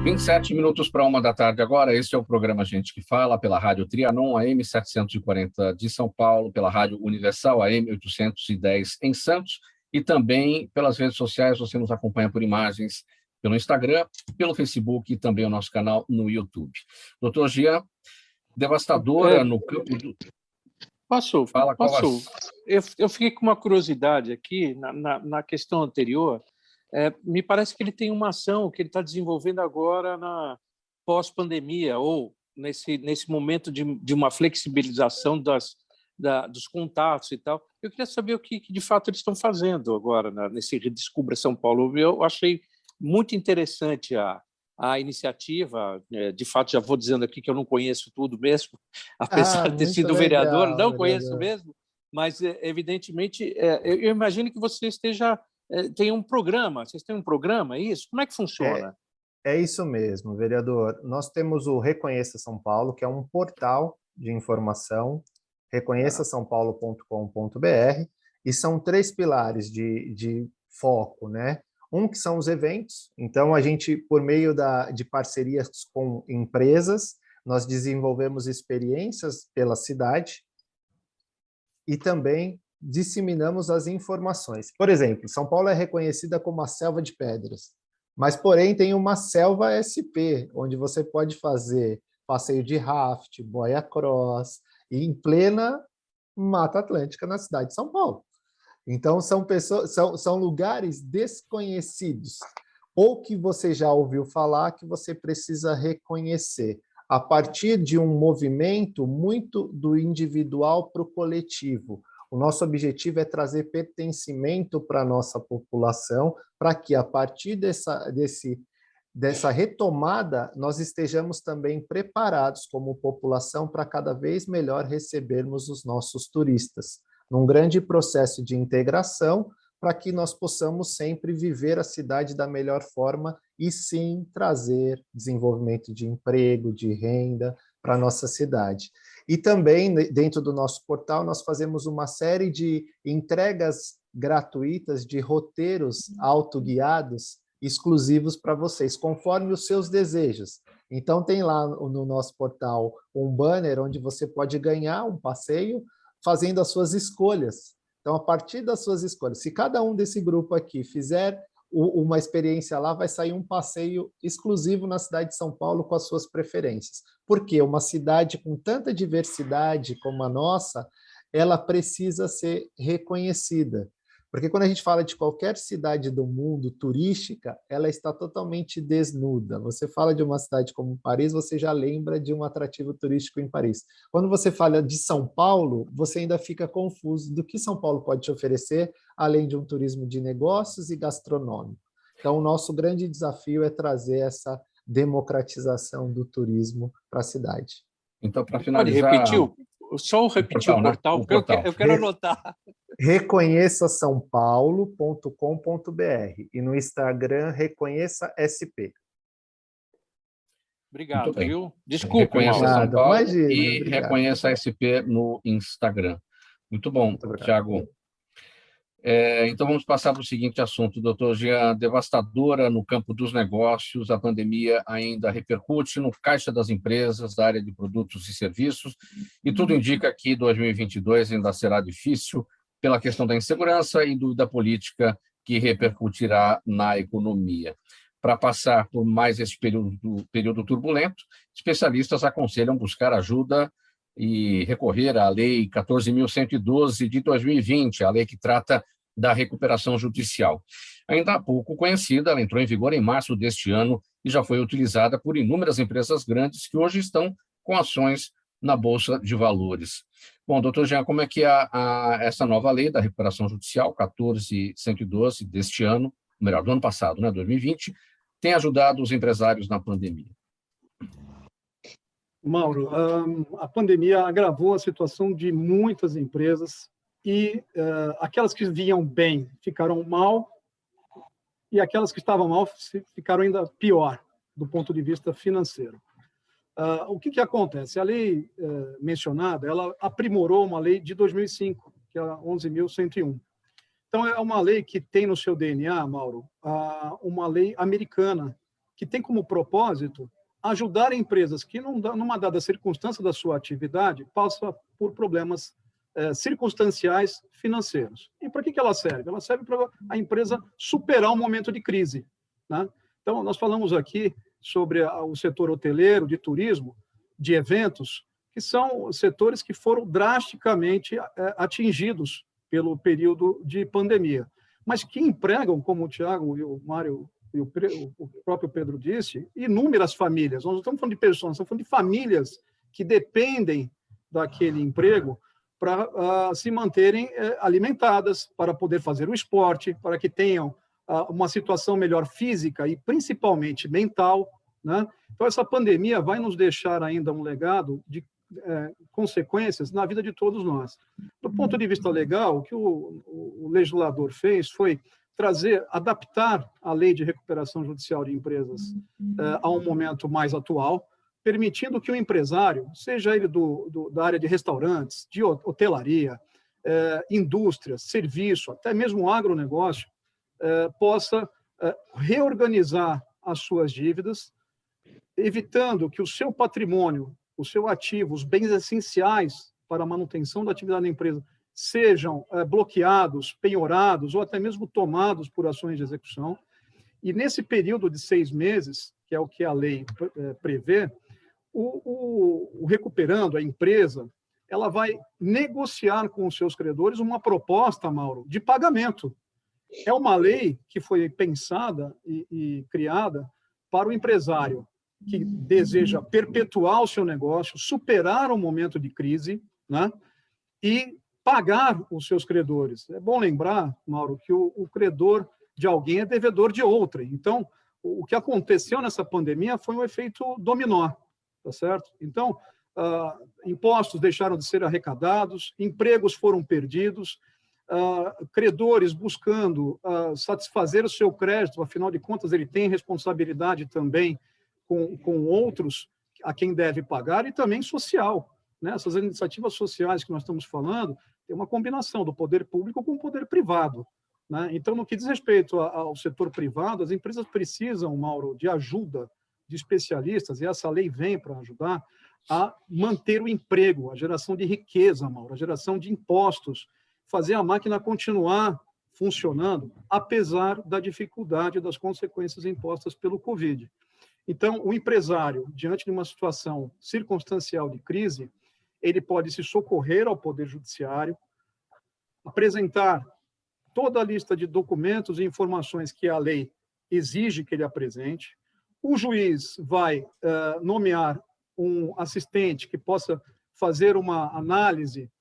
27 minutos para 1 da tarde agora, esse é o programa Gente que Fala, pela Rádio Trianon, AM 740 de São Paulo, pela Rádio Universal, AM 810 em Santos, e também pelas redes sociais, você nos acompanha por imagens pelo Instagram, pelo Facebook e também o nosso canal no YouTube. Doutor Jean, devastadora no campo do... Posso? Eu fiquei com uma curiosidade aqui, na questão anterior. Me parece que ele tem uma ação que ele está desenvolvendo agora na pós-pandemia, ou nesse momento de uma flexibilização dos contatos e tal. Eu queria saber o que de fato eles estão fazendo agora nesse Redescubra São Paulo. Eu achei muito interessante a iniciativa. De fato, já vou dizendo aqui que eu não conheço tudo mesmo, apesar de ter sido vereador, não conheço mesmo, mas, evidentemente, eu imagino que você tem um programa. Vocês têm um programa, é isso? Como é que funciona? É isso mesmo, vereador. Nós temos o Reconheça São Paulo, que é um portal de informação, reconheçasaopaulo.com.br, e são 3 pilares de foco, né? Um que são os eventos. Então, a gente, por meio de parcerias com empresas, nós desenvolvemos experiências pela cidade e também disseminamos as informações. Por exemplo, São Paulo é reconhecida como a selva de pedras, mas, porém, tem uma selva SP, onde você pode fazer passeio de raft, boia cross, e em plena Mata Atlântica na cidade de São Paulo. Então, são lugares desconhecidos, ou que você já ouviu falar, que você precisa reconhecer. a partir de um movimento muito do individual para o coletivo. O nosso objetivo é trazer pertencimento para a nossa população, para que, a partir dessa retomada, nós estejamos também preparados como população para cada vez melhor recebermos os nossos turistas, num grande processo de integração, para que nós possamos sempre viver a cidade da melhor forma e sim trazer desenvolvimento de emprego, de renda para a nossa cidade. E também, dentro do nosso portal, nós fazemos uma série de entregas gratuitas de roteiros autoguiados exclusivos para vocês, conforme os seus desejos. Então, tem lá no nosso portal um banner onde você pode ganhar um passeio fazendo as suas escolhas. Então, a partir das suas escolhas, se cada um desse grupo aqui fizer uma experiência lá, vai sair um passeio exclusivo na cidade de São Paulo com as suas preferências. Porque uma cidade com tanta diversidade como a nossa, ela precisa ser reconhecida. Porque quando a gente fala de qualquer cidade do mundo turística, ela está totalmente desnuda. Você fala de uma cidade como Paris, você já lembra de um atrativo turístico em Paris. Quando você fala de São Paulo, você ainda fica confuso do que São Paulo pode te oferecer, além de um turismo de negócios e gastronômico. Então, o nosso grande desafio é trazer essa democratização do turismo para a cidade. Então, para finalizar... Pode repetir? Só repetir o portal, né? O portal. Eu quero anotar. reconheçasaopaulo.com.br e no Instagram reconheça SP. Obrigado, viu? Desculpe, Reconheça São Paulo imagina, e obrigado. reconheça a SP no Instagram. Muito bom, Tiago. Então, vamos passar para o seguinte assunto, doutor Jean. Devastadora no campo dos negócios, a pandemia ainda repercute no caixa das empresas, da área de produtos e serviços, e tudo indica que 2022 ainda será difícil pela questão da insegurança e da política que repercutirá na economia. Para passar por mais esse período turbulento, especialistas aconselham buscar ajuda e recorrer à Lei 14.112 de 2020, a lei que trata da recuperação judicial. Ainda há pouco conhecida, ela entrou em vigor em março deste ano e já foi utilizada por inúmeras empresas grandes que hoje estão com ações na Bolsa de Valores. Bom, doutor Jean, como é que essa nova lei da recuperação judicial, 14.112 deste ano, melhor, do ano passado, né, 2020, tem ajudado os empresários na pandemia? Mauro, a pandemia agravou a situação de muitas empresas e aquelas que vinham bem ficaram mal e aquelas que estavam mal ficaram ainda pior do ponto de vista financeiro. O que acontece? A lei mencionada, ela aprimorou uma lei de 2005, que é a 11.101. Então, é uma lei que tem no seu DNA, Mauro, uma lei americana, que tem como propósito ajudar empresas que, numa dada circunstância da sua atividade, passam por problemas circunstanciais financeiros. E para que ela serve? Ela serve para a empresa superar um momento de crise, né? Então, nós falamos aqui sobre o setor hoteleiro, de turismo, de eventos, que são setores que foram drasticamente atingidos pelo período de pandemia, mas que empregam, como o Tiago e o Mário e o próprio Pedro disse, inúmeras famílias. Nós não estamos falando de pessoas, estamos falando de famílias que dependem daquele emprego para se manterem alimentadas, para poder fazer o esporte, para que tenham uma situação melhor física e principalmente mental, né? Então, essa pandemia vai nos deixar ainda um legado de consequências na vida de todos nós. Do ponto de vista legal, o que o legislador fez foi adaptar a lei de recuperação judicial de empresas a um momento mais atual, permitindo que o empresário, seja ele da área de restaurantes, de hotelaria, indústrias, serviço, até mesmo agronegócio, possa reorganizar as suas dívidas, evitando que o seu patrimônio, o seu ativo, os bens essenciais para a manutenção da atividade da empresa sejam bloqueados, penhorados ou até mesmo tomados por ações de execução. E nesse período de 6 meses, que é o que a lei prevê, o recuperando, a empresa, ela vai negociar com os seus credores uma proposta, Mauro, de pagamento. É uma lei que foi pensada e criada para o empresário que deseja perpetuar o seu negócio, superar o momento de crise, né, e pagar os seus credores. É bom lembrar, Mauro, que o credor de alguém é devedor de outrem. Então, o que aconteceu nessa pandemia foi um efeito dominó, tá certo? Então, impostos deixaram de ser arrecadados, empregos foram perdidos, credores buscando satisfazer o seu crédito, afinal de contas, ele tem responsabilidade também com outros a quem deve pagar, e também social, né? Essas iniciativas sociais que nós estamos falando tem uma combinação do poder público com o poder privado, né? Então, no que diz respeito ao setor privado, as empresas precisam, Mauro, de ajuda de especialistas, e essa lei vem para ajudar a manter o emprego, a geração de riqueza, Mauro, a geração de impostos, fazer a máquina continuar funcionando, apesar da dificuldade das consequências impostas pelo Covid. Então, o empresário, diante de uma situação circunstancial de crise, ele pode se socorrer ao Poder Judiciário, apresentar toda a lista de documentos e informações que a lei exige que ele apresente. O juiz vai nomear um assistente que possa fazer uma análise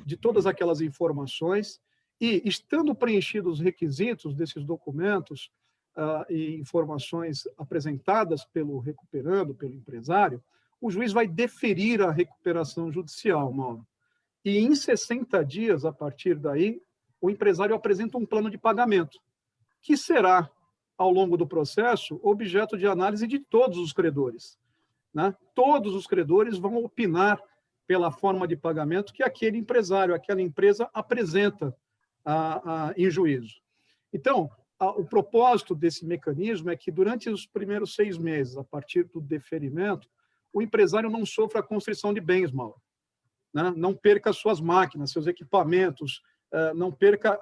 de todas aquelas informações e, estando preenchidos os requisitos desses documentos e informações apresentadas pelo recuperando, pelo empresário, o juiz vai deferir a recuperação judicial, Mauro. E em 60 dias, a partir daí, o empresário apresenta um plano de pagamento, que será, ao longo do processo, objeto de análise de todos os credores, né? Todos os credores vão opinar pela forma de pagamento que aquele empresário, aquela empresa apresenta em juízo. Então, o propósito desse mecanismo é que, durante os primeiros 6 meses, a partir do deferimento, o empresário não sofra a constrição de bens, Mauro, né? Não perca suas máquinas, seus equipamentos, não perca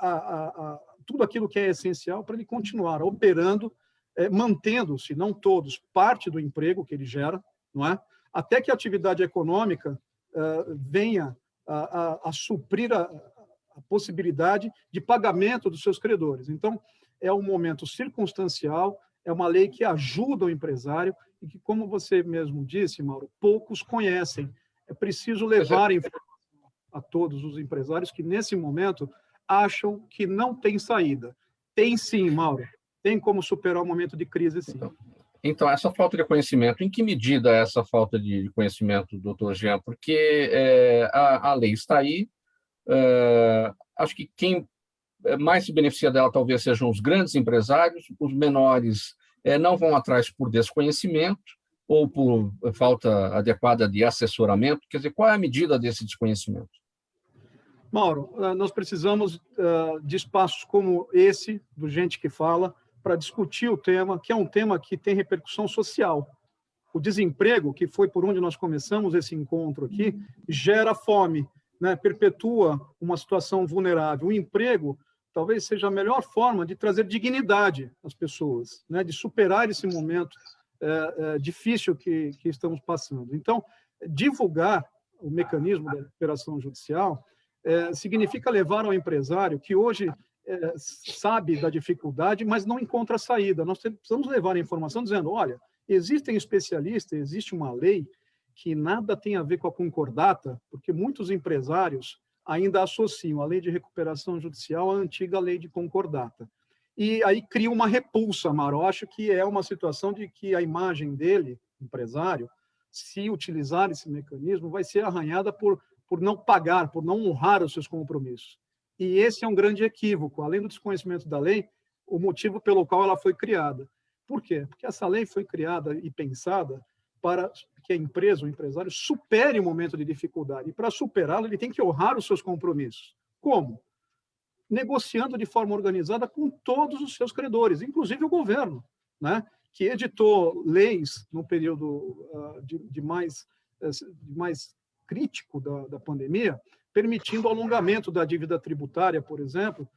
tudo aquilo que é essencial para ele continuar operando, mantendo-se, não todos, parte do emprego que ele gera, não é? Até que a atividade econômica venha a suprir a possibilidade de pagamento dos seus credores. Então, é um momento circunstancial, é uma lei que ajuda o empresário e que, como você mesmo disse, Mauro, poucos conhecem. É preciso levar informação a todos os empresários que, nesse momento, acham que não tem saída. Tem sim, Mauro. Tem como superar o momento de crise, sim. Então, essa falta de conhecimento, em que medida é essa falta de conhecimento, doutor Jean? Porque a lei está aí, acho que quem mais se beneficia dela talvez sejam os grandes empresários, os menores não vão atrás por desconhecimento ou por falta adequada de assessoramento. Quer dizer, qual é a medida desse desconhecimento? Mauro, nós precisamos de espaços como esse, do Gente que Fala, para discutir o tema, que é um tema que tem repercussão social. O desemprego, que foi por onde nós começamos esse encontro aqui, gera fome, né? Perpetua uma situação vulnerável. O emprego talvez seja a melhor forma de trazer dignidade às pessoas, né? De superar esse momento difícil que estamos passando. Então, divulgar o mecanismo da recuperação judicial significa levar ao empresário que hoje sabe da dificuldade, mas não encontra saída. Nós precisamos levar a informação dizendo, olha, existem especialistas, existe uma lei que nada tem a ver com a concordata, porque muitos empresários ainda associam a lei de recuperação judicial à antiga lei de concordata. E aí cria uma repulsa, Mauro. Eu acho que é uma situação de que a imagem dele, empresário, se utilizar esse mecanismo, vai ser arranhada por não pagar, por não honrar os seus compromissos. E esse é um grande equívoco. Além do desconhecimento da lei, o motivo pelo qual ela foi criada. Por quê? Porque essa lei foi criada e pensada para que a empresa, o empresário, supere o momento de dificuldade. E para superá-lo, ele tem que honrar os seus compromissos. Como? Negociando de forma organizada com todos os seus credores, inclusive o governo, né? Que editou leis no período de mais crítico da pandemia, permitindo o alongamento da dívida tributária, por exemplo,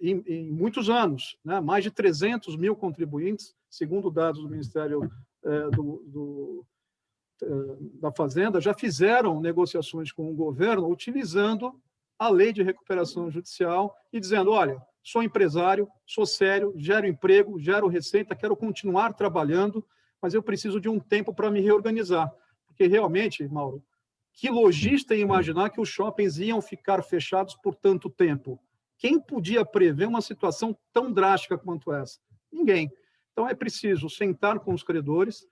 em muitos anos, né? Mais de 300 mil contribuintes, segundo dados do Ministério da Fazenda, já fizeram negociações com o governo utilizando a lei de recuperação judicial e dizendo, olha, sou empresário, sou sério, gero emprego, gero receita, quero continuar trabalhando, mas eu preciso de um tempo para me reorganizar. Porque realmente, Mauro, que lojista ia imaginar que os shoppings iam ficar fechados por tanto tempo? Quem podia prever uma situação tão drástica quanto essa? Ninguém. Então, é preciso sentar com os credores,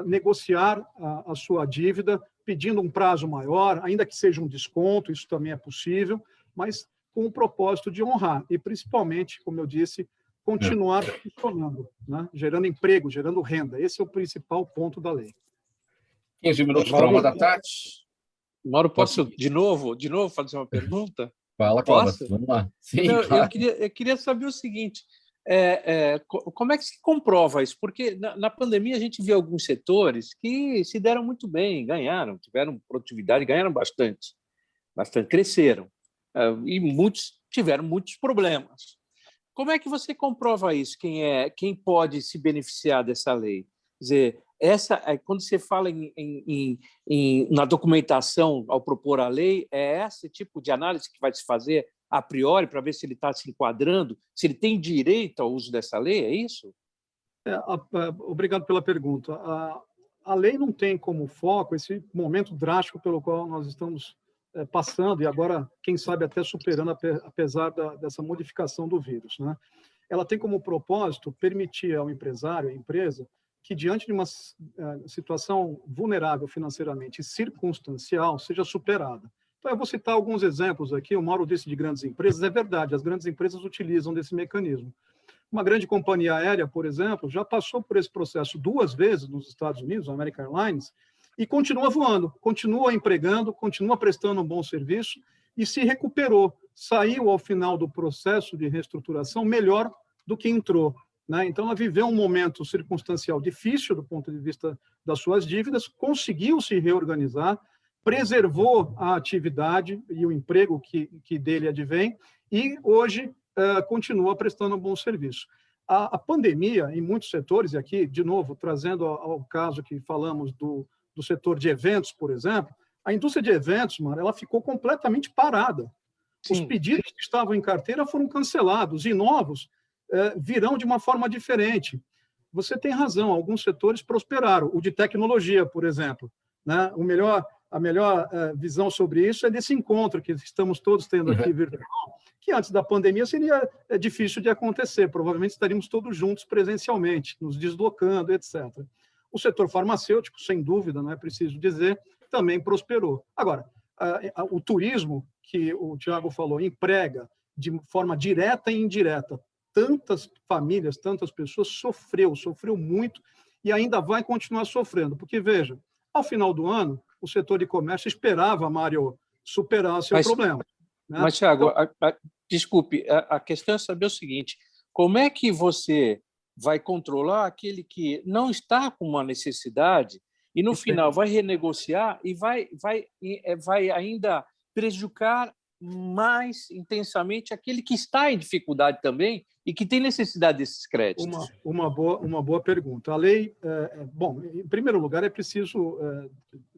negociar a sua dívida, pedindo um prazo maior, ainda que seja um desconto, isso também é possível, mas com o propósito de honrar e, principalmente, como eu disse, continuar funcionando, né? Gerando emprego, gerando renda. Esse é o principal ponto da lei. 15 minutos para uma da tarde. Mauro, posso de novo fazer uma pergunta? Fala, Cláudio. Vamos lá. Sim, não, claro. eu queria saber o seguinte, como é que se comprova isso? Porque na pandemia a gente viu alguns setores que se deram muito bem, ganharam, tiveram produtividade, ganharam bastante, cresceram. E muitos tiveram muitos problemas. Como é que você comprova isso? Quem pode se beneficiar dessa lei? Quer dizer, quando você fala na documentação ao propor a lei, é esse tipo de análise que vai se fazer a priori para ver se ele está se enquadrando, se ele tem direito ao uso dessa lei, é isso? Obrigado pela pergunta. A lei não tem como foco esse momento drástico pelo qual nós estamos passando e agora, quem sabe, até superando, apesar dessa modificação do vírus, né? Ela tem como propósito permitir ao empresário, à empresa, que diante de uma situação vulnerável financeiramente e circunstancial seja superada. Então, eu vou citar alguns exemplos aqui. O Mauro disse de grandes empresas, é verdade, as grandes empresas utilizam desse mecanismo. Uma grande companhia aérea, por exemplo, já passou por esse processo 2 vezes nos Estados Unidos, a American Airlines, e continua voando, continua empregando, continua prestando um bom serviço e se recuperou, saiu ao final do processo de reestruturação melhor do que entrou, né? Então, ela viveu um momento circunstancial difícil do ponto de vista das suas dívidas, conseguiu se reorganizar, preservou a atividade e o emprego que dele advém e hoje continua prestando um bom serviço. A pandemia, em muitos setores, e aqui, de novo, trazendo ao caso que falamos do setor de eventos, por exemplo, a indústria de eventos, Mara, ela ficou completamente parada. Sim. Os pedidos que estavam em carteira foram cancelados e novos virão de uma forma diferente. Você tem razão, alguns setores prosperaram. O de tecnologia, por exemplo, né? A melhor visão sobre isso é desse encontro que estamos todos tendo aqui virtual, que antes da pandemia seria difícil de acontecer. Provavelmente estaríamos todos juntos presencialmente, nos deslocando, etc. O setor farmacêutico, sem dúvida, não é preciso dizer, também prosperou. Agora, o turismo, que o Tiago falou, emprega de forma direta e indireta tantas famílias, tantas pessoas, sofreu muito e ainda vai continuar sofrendo. Porque, veja, ao final do ano, o setor de comércio esperava, Mário, superar seu problema. Né? Mas, Tiago, desculpe, a questão é saber o seguinte, como é que você vai controlar aquele que não está com uma necessidade e, no final, vai renegociar e vai ainda prejudicar mais intensamente aquele que está em dificuldade também e que tem necessidade desses créditos? Uma boa pergunta. A lei, bom, em primeiro lugar, é preciso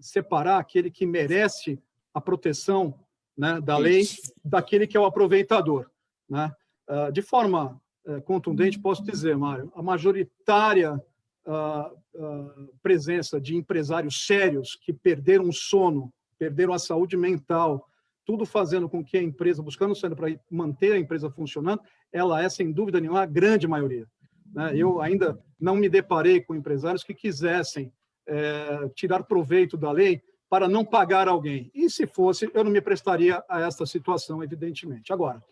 separar aquele que merece a proteção, né, da lei daquele que é o aproveitador, né? De forma contundente, posso dizer, Mário, a majoritária presença de empresários sérios que perderam o sono, perderam a saúde mental, tudo fazendo com que a empresa, buscando saída para manter a empresa funcionando, ela é, sem dúvida nenhuma, a grande maioria. Né? Eu ainda não me deparei com empresários que quisessem tirar proveito da lei para não pagar alguém. E, se fosse, eu não me prestaria a essa situação, evidentemente. Agora,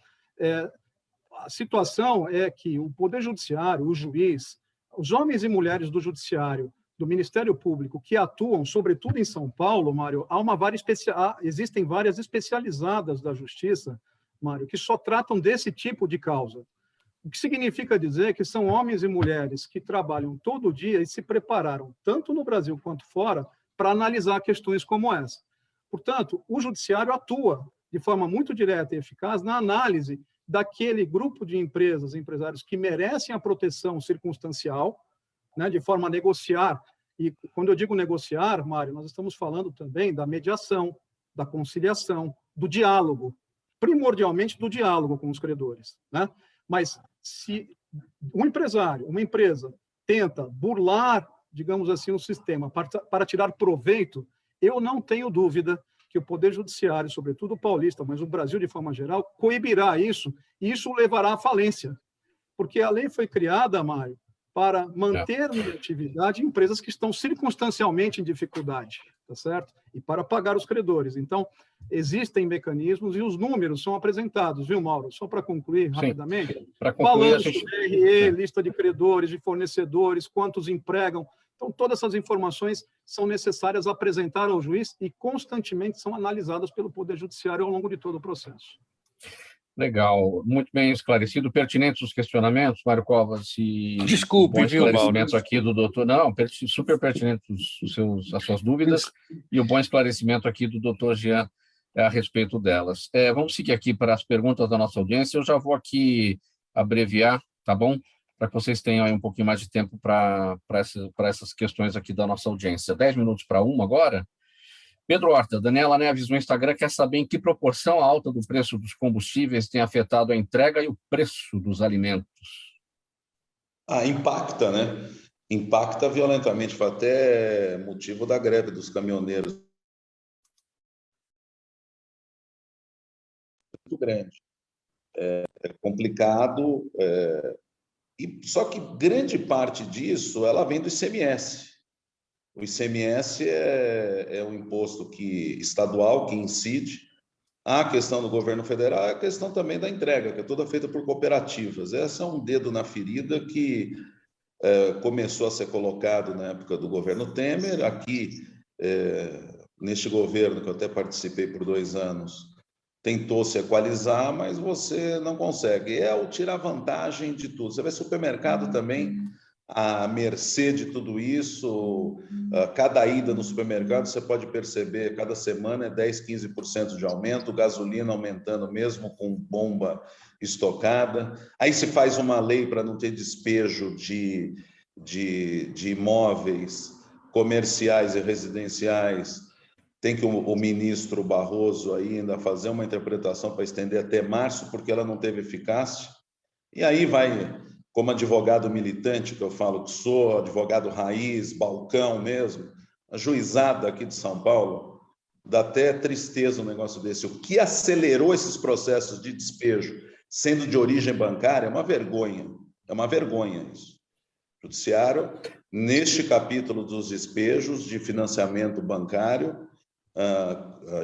a situação é que o Poder Judiciário, o juiz, os homens e mulheres do Judiciário, do Ministério Público, que atuam, sobretudo em São Paulo, Mário, existem várias especializadas da Justiça, Mário, que só tratam desse tipo de causa. O que significa dizer que são homens e mulheres que trabalham todo dia e se prepararam, tanto no Brasil quanto fora, para analisar questões como essa. Portanto, o Judiciário atua de forma muito direta e eficaz na análise daquele grupo de empresas, empresários que merecem a proteção circunstancial, né, de forma a negociar. E quando eu digo negociar, Mário, nós estamos falando também da mediação, da conciliação, do diálogo, primordialmente do diálogo com os credores, né? Mas se um empresário, uma empresa, tenta burlar digamos assim, um sistema para tirar proveito, eu não tenho dúvida que o Poder Judiciário, sobretudo o paulista, mas o Brasil de forma geral, coibirá isso, e isso levará à falência. Porque a lei foi criada, Mário, para manter em atividade empresas que estão circunstancialmente em dificuldade, tá certo? E para pagar os credores. Então, existem mecanismos e os números são apresentados, viu, Mauro? Só para concluir rapidamente. Para concluir, balanço, DRE, lista de credores, de fornecedores, quantos empregam. Então, todas essas informações são necessárias apresentar ao juiz e constantemente são analisadas pelo Poder Judiciário ao longo de todo o processo. Legal, muito bem esclarecido, pertinentes os questionamentos, Mário Covas, e desculpe, bom esclarecimento viu, Mauro? aqui do doutor, não, super pertinentes as suas dúvidas, e o bom esclarecimento aqui do doutor Jean a respeito delas. Vamos seguir aqui para as perguntas da nossa audiência, eu já vou aqui abreviar, tá bom? Para que vocês tenham aí um pouquinho mais de tempo para essas questões aqui da nossa audiência. 10 minutos para uma agora. Pedro Horta, Daniela Neves no Instagram quer saber em que proporção a alta do preço dos combustíveis tem afetado a entrega e o preço dos alimentos. Impacta, né? Impacta violentamente, foi até motivo da greve dos caminhoneiros. Muito grande. É complicado, só que grande parte disso ela vem do ICMS. O ICMS é um imposto estadual que incide. A questão do governo federal é a questão também da entrega, que é toda feita por cooperativas. Esse é um dedo na ferida que começou a ser colocado na época do governo Temer. Aqui, neste governo, que eu até participei por 2 anos, tentou se equalizar, mas você não consegue. É o tirar vantagem de tudo. Você vê supermercado também à mercê de tudo isso. Cada ida no supermercado, você pode perceber, cada semana é 10%, 15% de aumento, gasolina aumentando mesmo com bomba estocada. Aí se faz uma lei para não ter despejo de imóveis comerciais e residenciais. Tem que o ministro Barroso ainda fazer uma interpretação para estender até março, porque ela não teve eficácia. E aí vai... Como advogado militante, que eu falo que sou, advogado raiz, balcão mesmo, a juizada aqui de São Paulo, dá até tristeza um negócio desse. O que acelerou esses processos de despejo, sendo de origem bancária, é uma vergonha isso. O Judiciário, neste capítulo dos despejos de financiamento bancário,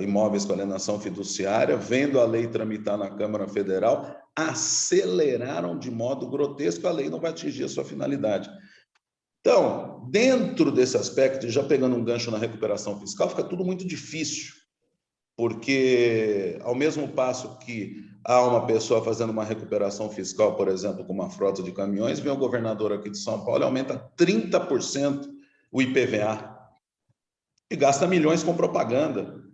imóveis com alienação fiduciária, vendo a lei tramitar na Câmara Federal, aceleraram de modo grotesco, a lei não vai atingir a sua finalidade. Então, dentro desse aspecto, já pegando um gancho na recuperação fiscal, fica tudo muito difícil, porque ao mesmo passo que há uma pessoa fazendo uma recuperação fiscal, por exemplo, com uma frota de caminhões, vem o governador aqui de São Paulo e aumenta 30% o IPVA e gasta milhões com propaganda.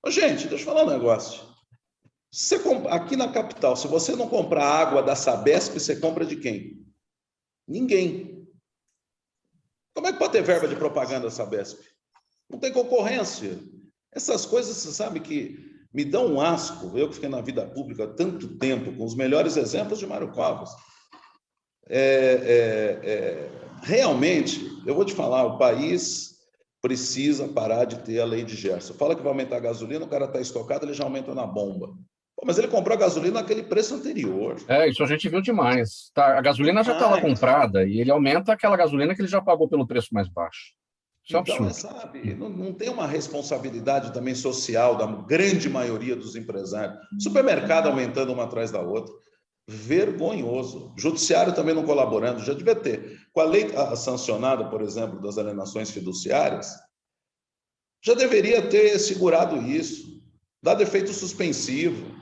Gente, deixa eu falar um negócio. Aqui na capital, se você não comprar água da Sabesp, você compra de quem? Ninguém. Como é que pode ter verba de propaganda da Sabesp? Não tem concorrência. Essas coisas, você sabe que me dão um asco. Eu que fiquei na vida pública há tanto tempo, com os melhores exemplos de Mário Covas. Realmente, eu vou te falar, o país precisa parar de ter a lei de Gerson. Fala que vai aumentar a gasolina, o cara está estocado, ele já aumenta na bomba. Mas ele comprou a gasolina naquele preço anterior. Isso a gente viu demais. A gasolina já estava comprada e ele aumenta aquela gasolina que ele já pagou pelo preço mais baixo. Isso é absurdo. Sabe, não tem uma responsabilidade também social da grande maioria dos empresários. Supermercado aumentando uma atrás da outra. Vergonhoso. Judiciário também não colaborando. Já devia ter. Com a lei sancionada, por exemplo, das alienações fiduciárias, já deveria ter segurado isso, dado efeito suspensivo.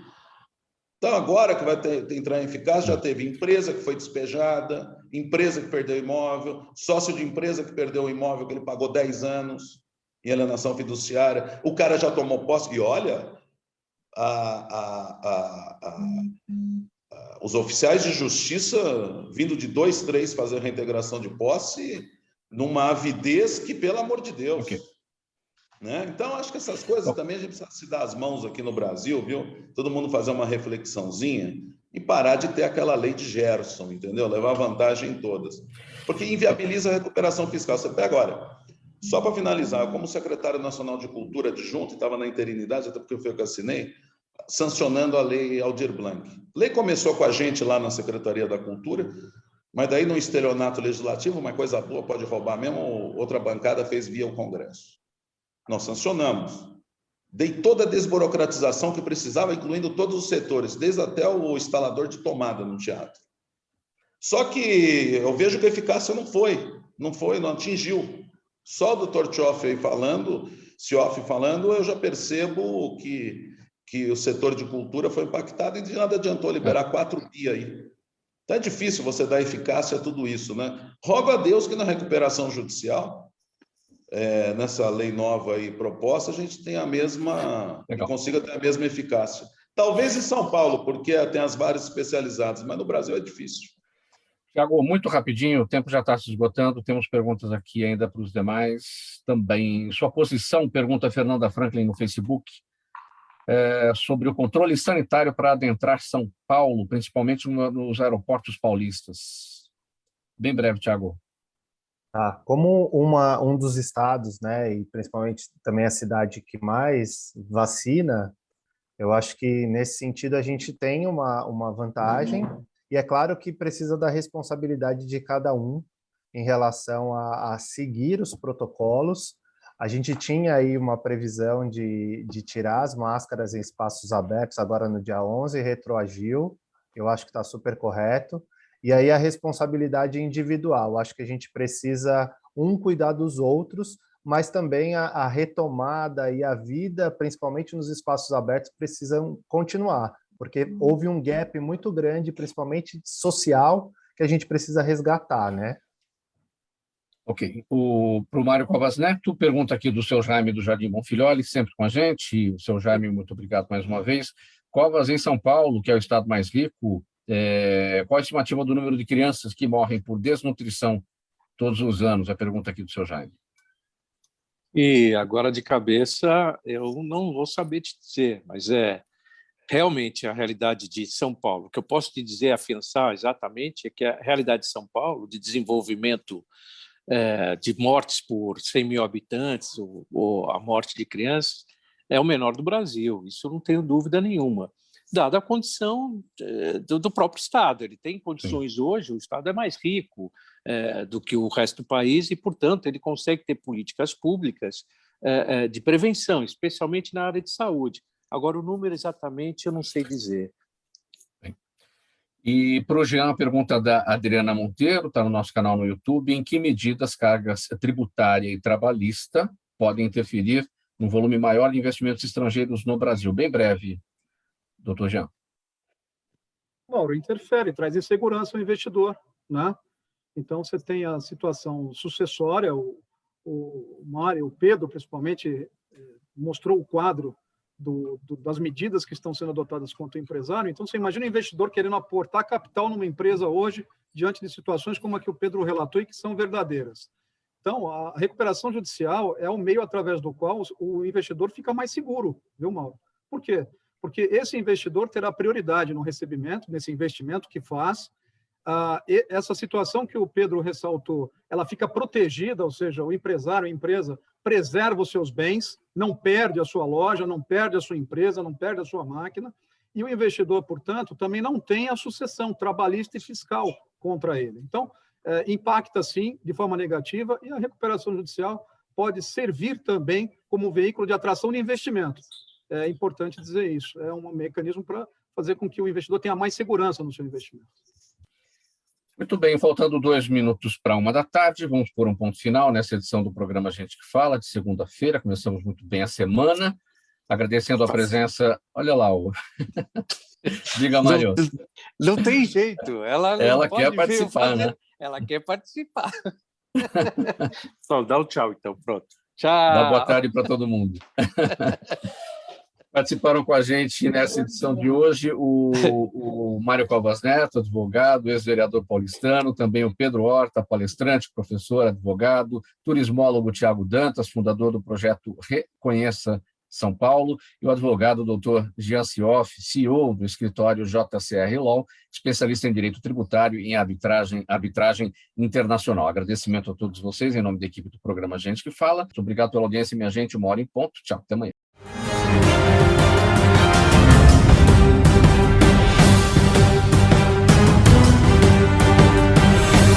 Então, agora que vai entrar em eficácia, já teve empresa que foi despejada, empresa que perdeu imóvel, sócio de empresa que perdeu o imóvel que ele pagou 10 anos em alienação fiduciária, o cara já tomou posse. E olha, os oficiais de justiça vindo de 2, 3 fazer reintegração de posse numa avidez que, pelo amor de Deus... Okay. Né? Então, acho que essas coisas também a gente precisa se dar as mãos aqui no Brasil, viu? Todo mundo fazer uma reflexãozinha e parar de ter aquela lei de Gerson, entendeu? Levar vantagem em todas. porque inviabiliza a recuperação fiscal. Você pega, olha, só para finalizar, como secretário nacional de Cultura adjunto, estava na interinidade, até porque foi eu que assinei, sancionando a lei Aldir Blanc. A lei começou com a gente lá na Secretaria da Cultura, mas daí no estelionato legislativo, uma coisa boa pode roubar mesmo, outra bancada fez via o Congresso. Nós sancionamos. Dei toda a desburocratização que precisava, incluindo todos os setores, desde até o instalador de tomada no teatro. Só que eu vejo que a eficácia não atingiu. Só o Dr. Cioff falando, eu já percebo que o setor de cultura foi impactado e de nada adiantou liberar 4 bi aí. Então é difícil você dar eficácia a tudo isso, né? Rogo a Deus que na recuperação judicial, nessa lei nova aí proposta, a gente tenha consiga ter a mesma eficácia. Talvez em São Paulo, porque tem as varas especializadas, mas no Brasil é difícil. Tiago, muito rapidinho, o tempo já está se esgotando, temos perguntas aqui ainda para os demais também. Sua posição, pergunta a Fernanda Franklin no Facebook, sobre o controle sanitário para adentrar São Paulo, principalmente nos aeroportos paulistas. Bem breve, Tiago. Como um dos estados, né, e principalmente também a cidade que mais vacina, eu acho que nesse sentido a gente tem uma vantagem, e é claro que precisa da responsabilidade de cada um em relação a seguir os protocolos. A gente tinha aí uma previsão de tirar as máscaras em espaços abertos agora no dia 11, retroagiu, eu acho que está super correto. E aí a responsabilidade individual, acho que a gente precisa cuidar dos outros, mas também a retomada e a vida, principalmente nos espaços abertos, precisam continuar, porque houve um gap muito grande, principalmente social, que a gente precisa resgatar, né? Ok. Para o Mário Covas Neto, pergunta aqui do seu Jaime do Jardim Bonfilholi, sempre com a gente. O seu Jaime, muito obrigado mais uma vez. Covas, em São Paulo, que é o estado mais rico, qual a estimativa do número de crianças que morrem por desnutrição todos os anos? A pergunta aqui do seu Jaime. E agora, de cabeça, eu não vou saber te dizer, mas realmente a realidade de São Paulo. O que eu posso te dizer, afiançar exatamente, é que a realidade de São Paulo, de desenvolvimento de mortes por 100 mil habitantes, ou a morte de crianças, é o menor do Brasil. Isso eu não tenho dúvida nenhuma. Dada a condição do próprio Estado. Ele tem condições hoje, o Estado é mais rico do que o resto do país e, portanto, ele consegue ter políticas públicas de prevenção, especialmente na área de saúde. Agora, o número exatamente eu não sei dizer. E para o Jean, a pergunta da Adriana Monteiro, está no nosso canal no YouTube, em que medida as cargas tributária e trabalhista podem interferir no volume maior de investimentos estrangeiros no Brasil? Bem breve, doutor Jean. Mauro, interfere, traz insegurança ao investidor, né? Então, você tem a situação sucessória, o Mário, o Pedro, principalmente, mostrou o quadro das medidas que estão sendo adotadas contra o empresário. Então, você imagina um investidor querendo aportar capital numa empresa hoje, diante de situações como a que o Pedro relatou e que são verdadeiras. Então, a recuperação judicial é o meio através do qual o investidor fica mais seguro, viu, Mauro? Por quê? Porque esse investidor terá prioridade no recebimento, nesse investimento que faz. Essa situação que o Pedro ressaltou, ela fica protegida, ou seja, o empresário, a empresa, preserva os seus bens, não perde a sua loja, não perde a sua empresa, não perde a sua máquina, e o investidor, portanto, também não tem a sucessão trabalhista e fiscal contra ele. Então, impacta, sim, de forma negativa, e a recuperação judicial pode servir também como veículo de atração de investimento. É importante dizer isso. É um mecanismo para fazer com que o investidor tenha mais segurança no seu investimento. Muito bem, faltando 2 minutos para 13h, vamos pôr um ponto final nessa edição do programa Gente que Fala, de segunda-feira. Começamos muito bem a semana, agradecendo a presença... Olha lá, diga, Mário. Não tem jeito, ela quer participar, né? Ela quer participar. Só dá um tchau, então, pronto. Tchau. Dá boa tarde para todo mundo. Participaram com a gente nessa edição de hoje o Mário Covas Neto, advogado, ex-vereador paulistano, também o Pedro Horta, palestrante, professor, advogado, turismólogo Tiago Dantas, fundador do projeto Reconheça São Paulo, e o advogado Dr. Jean Sioff, CEO do escritório JCR Law, especialista em direito tributário e em arbitragem internacional. Agradecimento a todos vocês, em nome da equipe do programa Gente que Fala. Muito obrigado pela audiência, minha gente. 1 hora em ponto. Tchau, até amanhã.